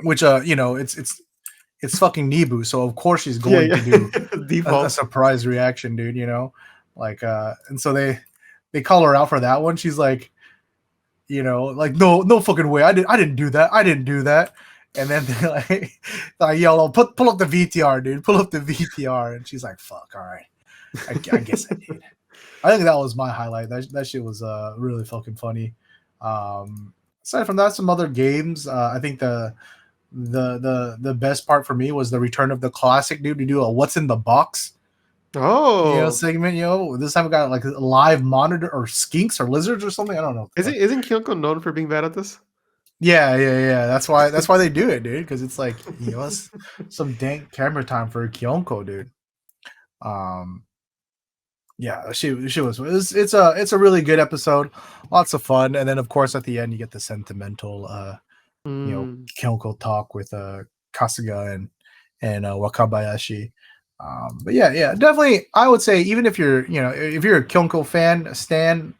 Mm. which it's fucking Nibu, so of course she's Yeah, going to yeah. do a Default. surprise reaction, dude, you know? Like and so they call her out for that one. She's like, like, no fucking way. I didn't do that. I didn't do that. And then they yell, oh, pull up the VTR, dude. Pull up the VTR. And she's like, fuck, all right. I guess I did. I think that was my highlight. That shit was really fucking funny. Aside from that, some other games. I think the best part for me was the return of the classic, dude. To do a what's in the box, Oh. segment. This time we got like a live monitor or skinks or lizards or something. I don't know. Isn't Kyoko known for being bad at this? Yeah. That's why they do it, dude. Because it's like it's some dank camera time for Kyonko, dude. Um, yeah, she was. It's a really good episode, lots of fun, and then of course at the end you get the sentimental Mm. Kyonko talk with Kasuga and Wakabayashi. But yeah, definitely. I would say even if you're if you're a Kyonko fan, stan,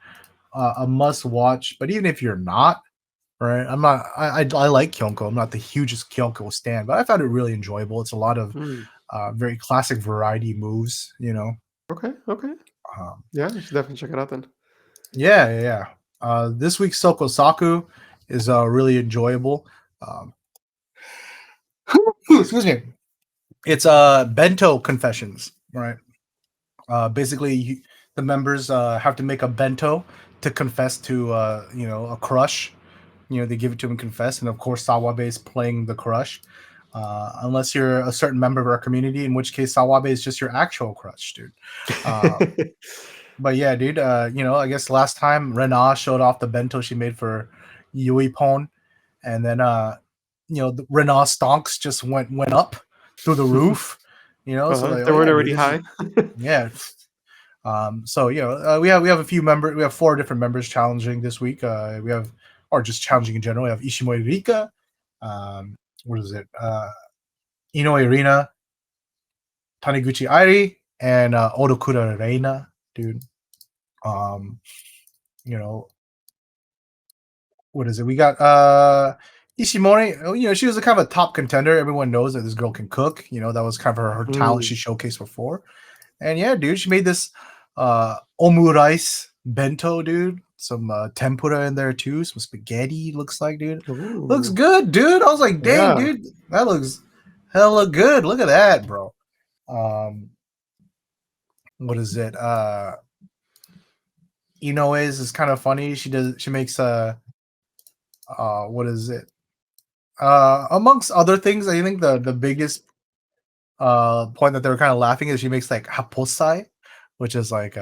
a must watch. But even if you're not, right? I'm not. I like Kyonko. I'm not the hugest Kyonko stan, but I found it really enjoyable. It's a lot of Mm. very classic variety moves. Okay, okay. Um, Yeah, I should definitely check it out then. yeah. This week's Sokosaku is really enjoyable. Um, excuse me. It's bento confessions, right? Basically, the members have to make a bento to confess to a crush. They give it to him and confess, and of course Sawabe is playing the crush. Unless you're a certain member of our community, in which case Sawabe is just your actual crush, dude. Uh, but yeah, dude. I guess last time Rena showed off the bento she made for Yui Pon, and then the Rena stonks just went up through the roof. So Uh-huh. like, oh They weren't yeah, dude, already this is high. yeah. So we have a few we have 4 different members challenging this week. We have or just challenging in general. We have Ishimori Rika, what is it? Inoue Rina, Taniguchi Airi, and Odokura Reina, dude. Um, you know, what is it? We got Ishimori. She was a kind of a top contender. Everyone knows that this girl can cook. That was kind of her talent Mm. she showcased before. And yeah, dude, she made this omurice bento, dude. Some tempura in there too. Some spaghetti, looks like, dude. Looks Ooh. good, dude. I was like, dang, Yeah. dude, that looks hella good. Look at that, bro. Um, what is it? Inoue is kind of funny. She makes what is it? Amongst other things, I think the biggest point that they were kind of laughing is she makes like haposai, which is like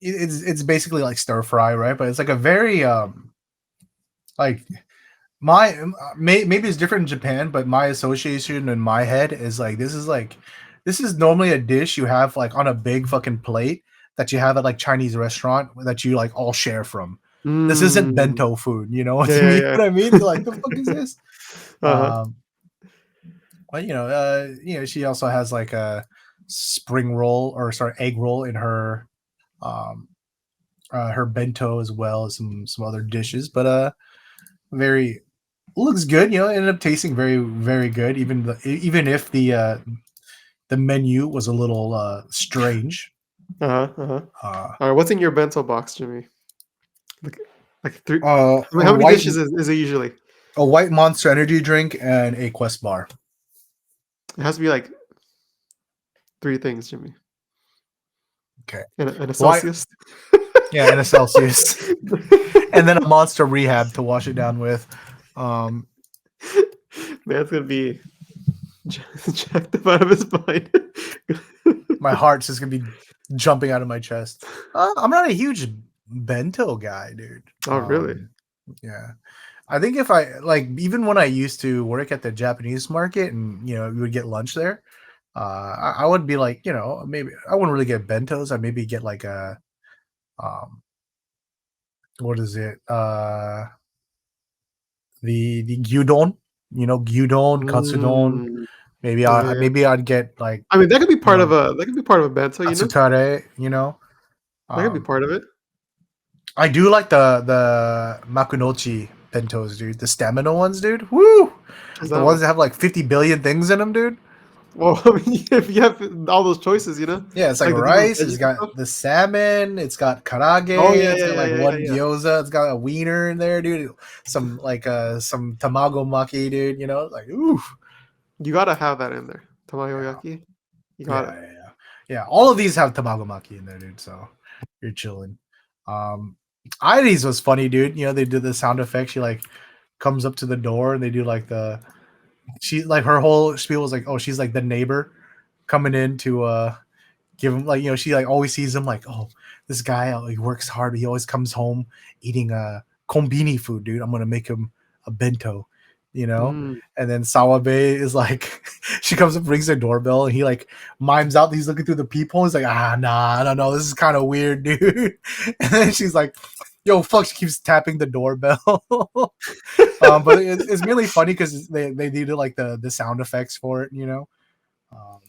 it's basically like stir fry, right? But it's like a very like maybe it's different in Japan, but my association in my head is like this is normally a dish you have like on a big fucking plate that you have at like Chinese restaurant that you like all share from. This isn't Mm. bento food, you know what Yeah, I yeah, mean? yeah. What I mean? Like the fuck is this? Uh-huh. Um, but she also has like a spring roll or sorry egg roll in um her bento as well as some other dishes, but very looks good. Ended up tasting very very good, even if the menu was a little strange. Uh-huh, uh-huh. Uh, Alright, what's in your bento box, Jimmy? Like like 3 a how many white dishes is it usually? Monster energy drink and a Quest bar. It has to be like 3 things, Jimmy. Okay, And a white, Celsius. yeah, and a Celsius, and then a Monster Rehab to wash it down with. Um, Man's gonna be jacked up out of his mind. my heart's just gonna be jumping out of my chest. I'm not a huge bento guy, dude. Oh, really? Yeah. I think if I like even when I used to work at the Japanese market and we would get lunch there, I would be like, maybe I wouldn't really get bentos. I'd maybe get like a um, what is it? The gyudon, gyudon, katsudon. Mm. Maybe Yeah, I yeah, yeah. maybe I'd get like I mean, that could be you part of know a bento, you know? katsukare. That could be Um, part of it. I do like the makunochi bentos, dude. The stamina ones, dude. Woo! Is The that ones one? that have like 50 billion things in them, dude. Well, I mean, if you have all those choices, Yeah, it's like like the different rice. It's veggies and got stuff. the salmon. It's got karage. Oh, yeah, It's yeah, got yeah, like yeah, yeah, one yeah. gyoza. It's got a wiener in there, dude. Some tamago maki, dude. Like ooh. You gotta have that in there. Yeah, Tamagoyaki. You got yeah, it. yeah, yeah. Yeah, all of these have tamago maki in there, dude. So you're chilling. Um, Ides was funny, dude. They did the sound effect. She like comes up to the door and they do like she like her whole spiel was like, oh, she's like the neighbor coming in to give him like she like always sees him like, oh, this guy he works hard, he always comes home eating kombini food, dude. I'm gonna make him a bento, you know Mm. and then Sawabe is like she comes up, rings the doorbell, and he like mimes out, he's looking through the peephole, he's like, nah, I don't know, this is kind of weird, dude. And then she's like, yo, fuck, she keeps tapping the doorbell. But it's really funny because they did like the sound effects for it, um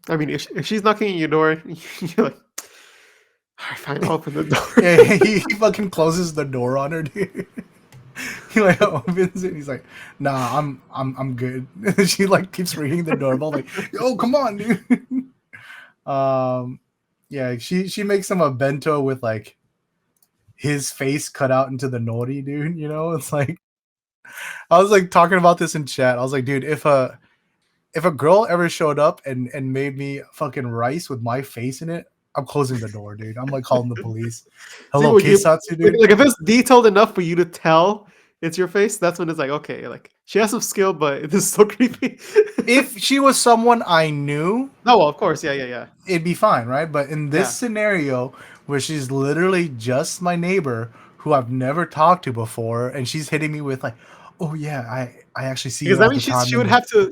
I mean, if she's knocking at your door, you're like, all right, fine, I'll open the yeah, door. he fucking closes the door on her, dude. He like opens it. And he's like, "Nah, I'm good." She like keeps ringing the doorbell, like, "Yo, come on, dude." Um, yeah, she makes him a bento with like his face cut out into the nori, dude. It's like I was like talking about this in chat. I was like, dude, if a girl ever showed up and made me fucking rice with my face in it, I'm closing the door, dude. I'm like calling the police. See, Hello, what you Keisatsu, dude. like if it's detailed enough for you to tell it's your face, that's when it's like, okay, like she has some skill, but this is so creepy. If she was someone I knew, No, well, of course, yeah, yeah, yeah, it'd be fine, right? But in this yeah. scenario where she's literally just my neighbor who I've never talked to before, and she's hitting me with like, "Oh yeah, I actually see Because you that all the means time she in would have to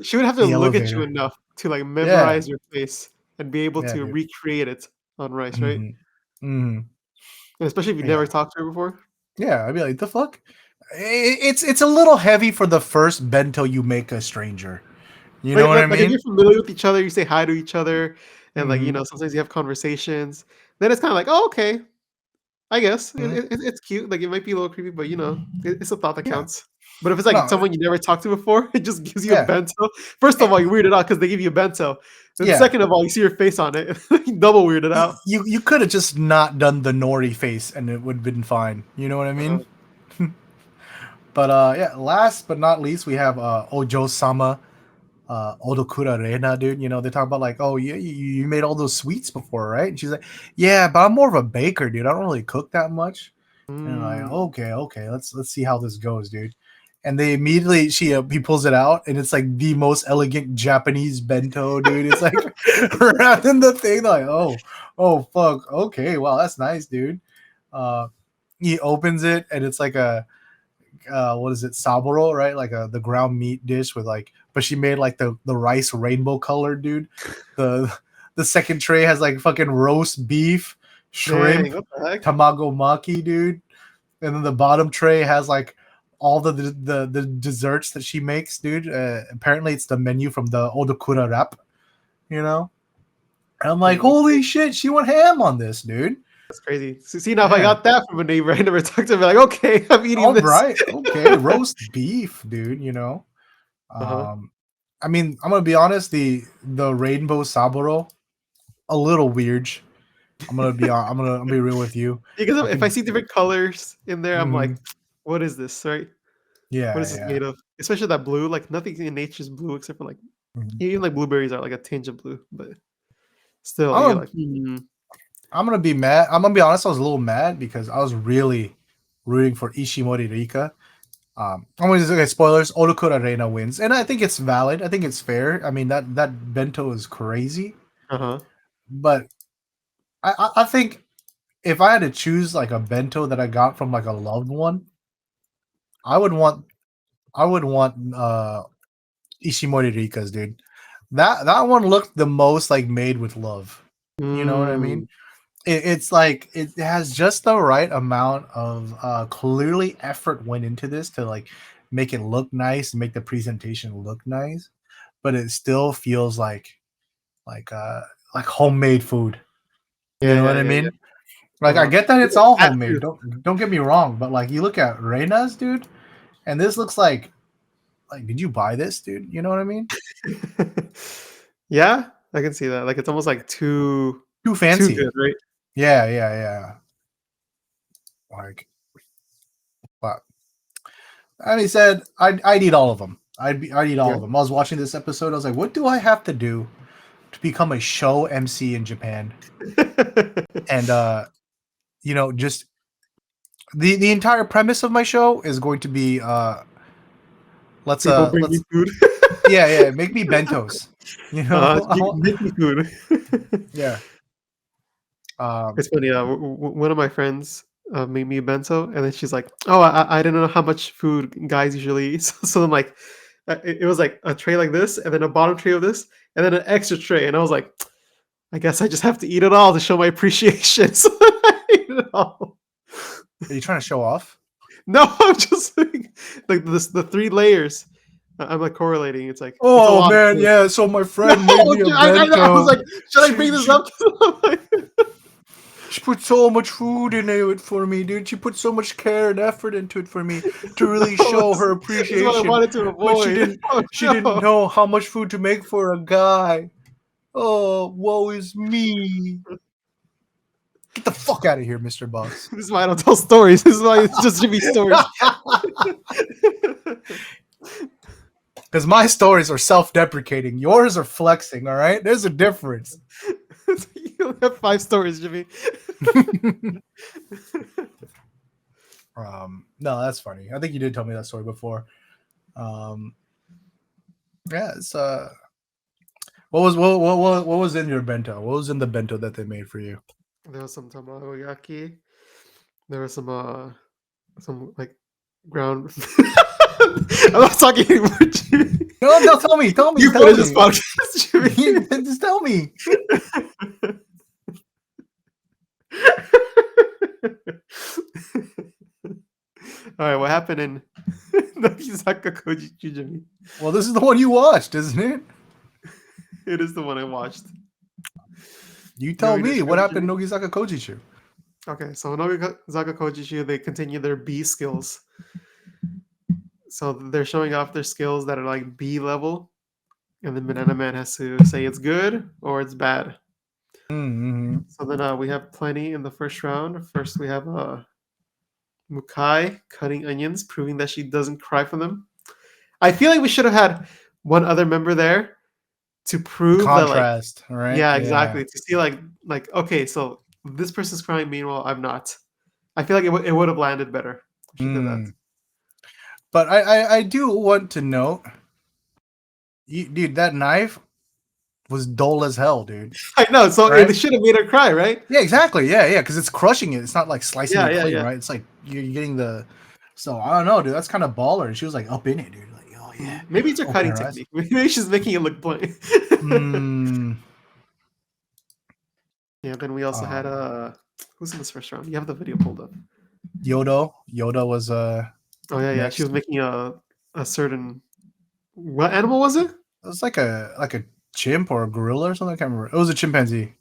the look at you elevator." enough to like Yeah, memorize your face and be able yeah, to dude. recreate it on rice, right? Hmm. Hmm. And especially if you never Yeah, talked to her before. yeah. I'd be like, "The fuck." It's a little heavy for the first bento you make a stranger. You know Like, what I like, like if mean? you're familiar with each other, you say hi to each other, and like Hmm. sometimes you have conversations. Then it's kind of like, oh, okay, I guess Hmm. it's cute. Like it might be a little creepy, but it's a thought that Yeah. counts. But if it's like No. someone you never talked to before, it just gives you a Yeah. bento. First eh, of all, you weirded out because they give you a bento. Then Yeah. second of all, you see your face on it, you double weirded out. You could have just not done the nori face and it would have been fine. You know what I Uh, mean? But yeah, last but not least, we have Ojo Sama Odokura Reina, dude. They talk about like, oh, you made all those sweets before, right? And she's like, yeah, but I'm more of a baker, dude. I don't really cook that much. And I'm like, mm, okay, let's see how this goes, dude. And they immediately he pulls it out, and it's like the most elegant Japanese bento, dude. It's like wrapped in the thing, like, oh fuck, okay, wow, that's nice, dude. Uh, he opens it, and it's like a what is it, saburo, right? Like the ground meat dish with like, but she made like the rice rainbow colored, dude. The the second tray has like fucking roast beef, dang, shrimp, what the heck? tamago maki, dude. And then the bottom tray has like all the desserts that she makes, dude. Apparently, it's the menu from the Odokura wrap, you know. And I'm like, Dang, holy okay, shit, she went ham on this, dude. that's crazy. See now, if I Yeah. got that from a neighbor, I never talked to him. Like, okay, I'm eating All this. right. Okay. Roast beef, dude. Uh huh. Um, I mean, I'm gonna be honest. The rainbow saburo, a little weird. I'm gonna be real with you. Because I if I think. see different colors in there, I'm like, Mhm. what is this, right? What Yeah, is this yeah. made of? Especially that blue. Like nothing in nature is blue except for like Mhm. even like blueberries are like a tinge of blue, but still, you're I'm like, I'm gonna be mad. I'm gonna be honest. I was a little mad because I was really rooting for Ishimori Rika. I'm gonna just okay. Spoilers. Odokura Reina wins, and I think it's valid. I think it's fair. I mean that bento is crazy, uh huh. but I think if I had to choose like a bento that I got from like a loved one, I would want I would want Ishimori Rika's, dude. that one looked the most like made with love. You know what I mean? Mm. It's like it has just the right amount of clearly effort went into this to like make it look nice, make the presentation look nice, but it still feels like uh like homemade food. You Yeah, know yeah, what I yeah, yeah. mean? Like I get that Yeah, it's all that homemade. too. Don't get me wrong, but like you look at Reina's, dude, and this looks like did you buy this, dude? You know what I mean? Yeah, I can see that. Like it's almost like Too too good, fancy. right? Yeah, yeah, yeah. Like, but he said I'd eat all of them. I'd eat all Yeah. of them. I was watching this episode. I was like, what do I have to do to become a show MC in Japan? And just the entire premise of my show is going to be People bring me let's food. yeah, make me bentos. You know, Make me food. yeah. Um, It's funny. One of my friends made me a bento, and then she's like, "Oh, I didn't know how much food guys usually eat." So I'm like, it was like a tray like this, and then a bottom tray of this, and then an extra tray, and I was like, I guess I just have to eat it all to show my appreciation. So I ate it all. are you trying to show off? No, I'm just like this the three layers. I'm like correlating. It's a Oh lot of man, food. yeah. So my No, friend made me a I know. I was bento. like, should I She bring this she up? I'm like, she put so much food into it for me, dude. She put so much care and effort into it for me to really no, show her this is what I appreciation. wanted to But she avoid. didn't Oh she didn't no. know how much food to make for a guy. Oh, woe is me. Get the fuck out of here, Mr. Boss. This is why I don't tell stories. This is why it's just Jimmy stories. Because my stories are self-deprecating. Yours are flexing, all right? There's a difference. You only have 5 stories, Jimmy. No, that's funny. I think you did tell me that story before. Um, yeah, it's what was in your bento? What was in the bento that they made for you? There was some tamagoyaki. There was some like ground. I'm not talking anymore, Jimmy. No, no, tell me, You tell finish this me. podcast, Jimmy. Just tell me. All right, what happened in Nagizaka Kojichu, Jimmy? Well, this is the one you watched, isn't it? It is the one I watched. You You tell want me to me show what you, happened Jimmy? in Nogizaka Kojichu. Okay, so Nagizaka Kojichu, they continue their B skills. So they're showing off their skills that are like B level, and then Banana Man has to say it's good or it's bad. Mm-hmm. So then we have plenty in the first round. First, we have Mukai cutting onions, proving that she doesn't cry for them. I feel like we should have had one other member there to prove that, like, Contrast, right? yeah, Yeah. exactly. To see, like, okay, so this person's crying, meanwhile, I'm not. I feel like it would have landed better if she did that. Mm. But I do want to note, dude, that knife was dull as hell, dude. I know, so Right? it should have made her cry, right? Yeah, exactly. Yeah, because it's crushing it. It's not like slicing Yeah, it yeah, clean, yeah. right? It's like you're getting the. So I don't know, dude. That's kind of baller. And she was like up in it, dude. Like, oh yeah, Maybe it's her open cutting her eyes. technique. Maybe she's making it look blank. Mm, Yeah, then we also had um, who's in this first round? You have the video pulled up. Yoda was Oh yeah, yeah. She next. was making a certain what animal was it? It was like a chimp or a gorilla or something. I can't remember. It was a chimpanzee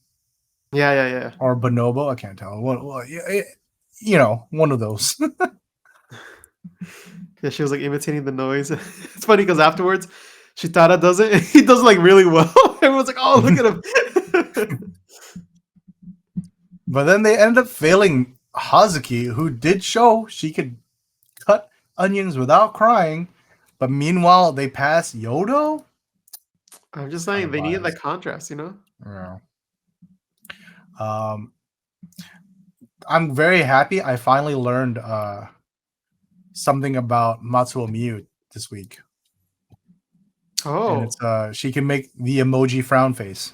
Yeah, yeah, yeah. or a bonobo. I can't tell. What yeah, one of those. Yeah, she was like imitating the noise. It's funny because afterwards, Shitara does it. He does it, like really well. Everyone's like, "Oh, look at him!" But then they ended up failing Hazuki, who did show she could cut onions without crying. But meanwhile, they passed Yodo. I'm just Kind saying of they needed biased. that contrast, you know. Yeah. Um, I'm very happy. I finally learned something about Matsuo Miyu this week, and Oh, it's she can make the emoji frown face.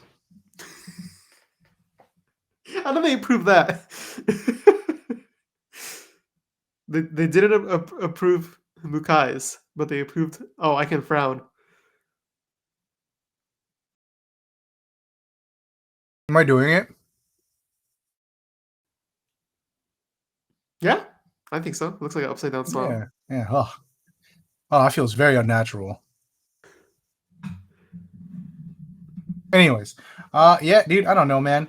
how do they improve that? They didn't approve Mukai's, but they approved. Oh, I can frown. Am I doing it? Yeah, I think so. It looks like an upside down smile. Yeah. Oh, that feels very unnatural. Anyways, yeah, dude, I don't know, man.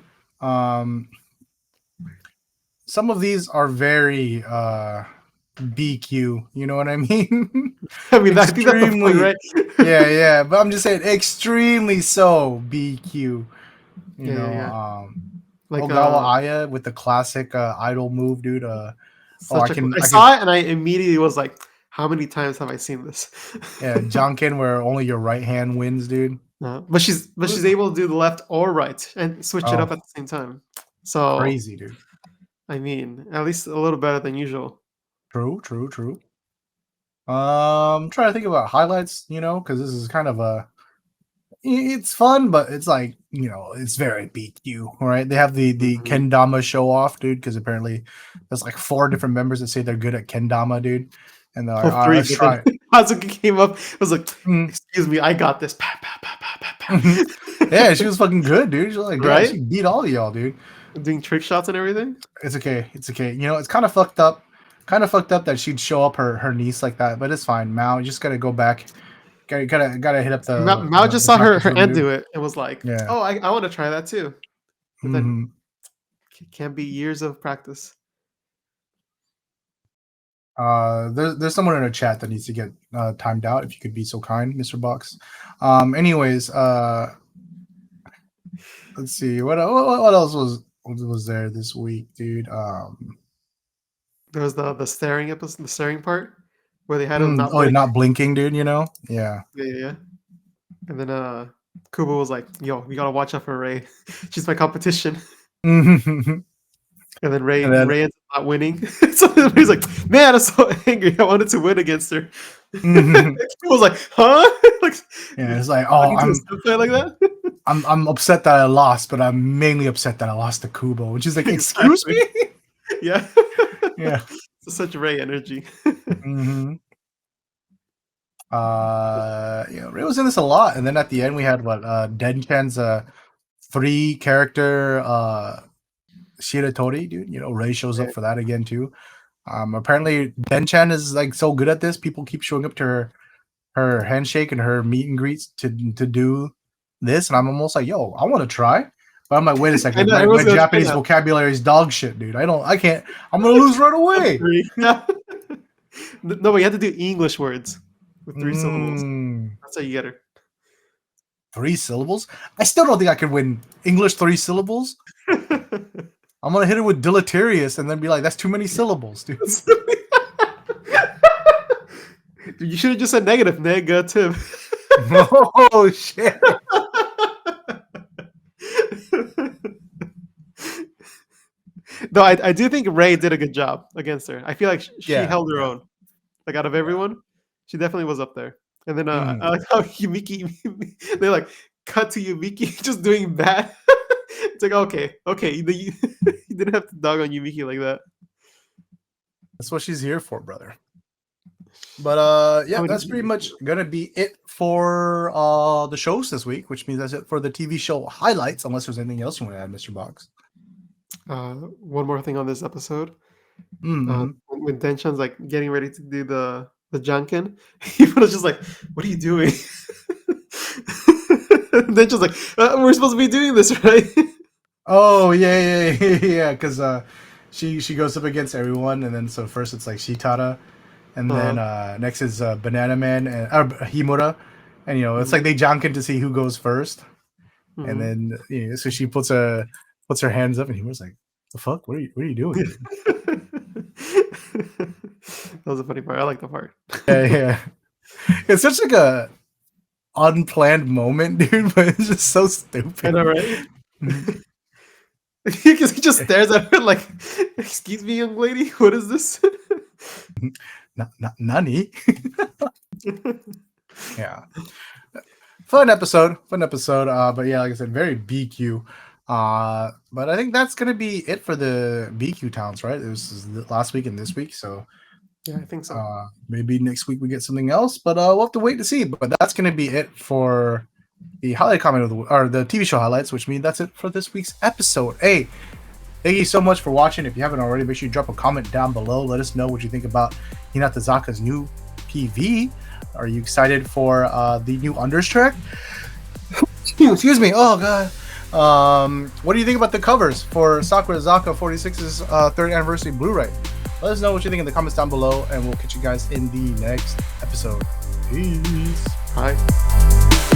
Some of these are very BQ. You know what I mean? I mean, I think that's the point, Extremely. right? Yeah. But I'm just saying, extremely so BQ. You know, Yeah. Like Ogawa Aya with the classic idol move, dude. such I a. can, I saw it and I immediately was like, "How many times have I seen this?" yeah, Janken where only your right hand wins, dude. But she's able to do the left or right and switch it up Oh, at the same time. So crazy, dude. I mean, at least a little better than usual. True. Trying to think about highlights, you know, because this is kind of it's fun, but it's like, you know, it's very BQ, right? They have the Mhm. kendama show off, dude, because apparently there's like 4 different members that say they're good at kendama, dude, and they're like, Oh, all right, three, let's but then try it. Hazuki came up. I was like, Mm. "Excuse me, I got this." Pa, pa, pa, pa, pa, pa. Yeah, she was fucking good, dude. She's like, damn, Right? she beat all of y'all, dude. Doing trick shots and everything. It's okay. It's okay. You know, it's kind of fucked up. Kind of fucked up that she'd show up her niece like that, but it's fine. Mao, you just gotta go back. Gotta hit up Mao just the saw her practice her room, aunt dude. do it and was like, Yeah. "Oh, I want to try that too." But then Hmm. can't be years of practice. There's someone in a chat that needs to get timed out. If you could be so kind, Mr. Box. Anyways, let's see what else was there this week, dude. There was the staring episode, the staring part where they had him not Oh, you're blink. not blinking, dude. You know, yeah. Yeah. And then Kubo was like, "Yo, we gotta watch out for Ray. She's my competition." And And then Ray then ends up not winning. So he's like, "Man, I'm so angry. I wanted to win against her." yeah, He was like, "Huh?" Like it's like, oh, talking to his stepdad like that. I'm upset that I lost, but I'm mainly upset that I lost to Kubo, which is like, excuse Exactly. me. Yeah. Yeah. So such Ray energy. Hmm. Ray was in this a lot, and then at the end we had what Denchan's 3 character Shiratori, dude. You know, Ray shows up for that again too. Apparently Denchan is like so good at this. People keep showing up to her handshake and her meet and greets to do this, and I'm almost like, yo, I want to try. But I'm like, wait a I second, know my everyone's gonna try Japanese now. vocabulary is dog shit, dude. I can't. I'm gonna lose right away. 3. Yeah. No, but you have to do English words with 3 syllables. Mm, That's how you get her. 3 syllables. I still don't think I could win English 3 syllables. I'm gonna hit it with deleterious and then be like, that's too many syllables, dude. Dude, you should have just said negative. Oh shit. No, I do think Ray did a good job against her. I feel like she Yeah. held her own. Like out of everyone, she definitely was up there. And then I Mhm. like how Yumiki, they like cut to Yumiki just doing that. It's like okay, you didn't have to dog on Yumiki like that. That's what she's here for, brother. But yeah, How many that's pretty much gonna be it for the shows this week, which means that's it for the TV show highlights, unless there's anything else you want to add, Mr. Box. One more thing on this episode. Mm-hmm. When Denchan's like getting ready to do the Janken, he was just like, "What are you doing?" Denchan's like, "We're supposed to be doing this, right?" Oh yeah, because she goes up against everyone, and then so first it's like Shitara, and then next is Banana Man and Himura, and you know it's like they janken to see who goes first, and then so she puts her hands up, and Himura's like, "The fuck? What are you doing?" That was a funny part. I like the part. Yeah. It's such like a unplanned moment, dude, but it's just so I stupid. know, right? Because he just stares at her like, "Excuse me, young lady, what is this?" Nani? Yeah. Fun episode. But yeah, like I said, very BQ. But I think that's gonna be it for the BQ towns, right? This is last week and this week, so Yeah, I think so. maybe next week we get something else, but we'll have to wait to see. But that's gonna be it for the highlight comment of the TV show highlights, which means that's it for this week's episode. Hey, thank you so much for watching. If you haven't already, make sure you drop a comment down below. Let us know what you think about Hinatazaka's new PV. Are you excited for the new Unders track? Excuse me. Oh god. What do you think about the covers for Sakurazaka46's third anniversary Blu-ray? Let us know what you think in the comments down below, and we'll catch you guys in the next episode. Peace. Bye.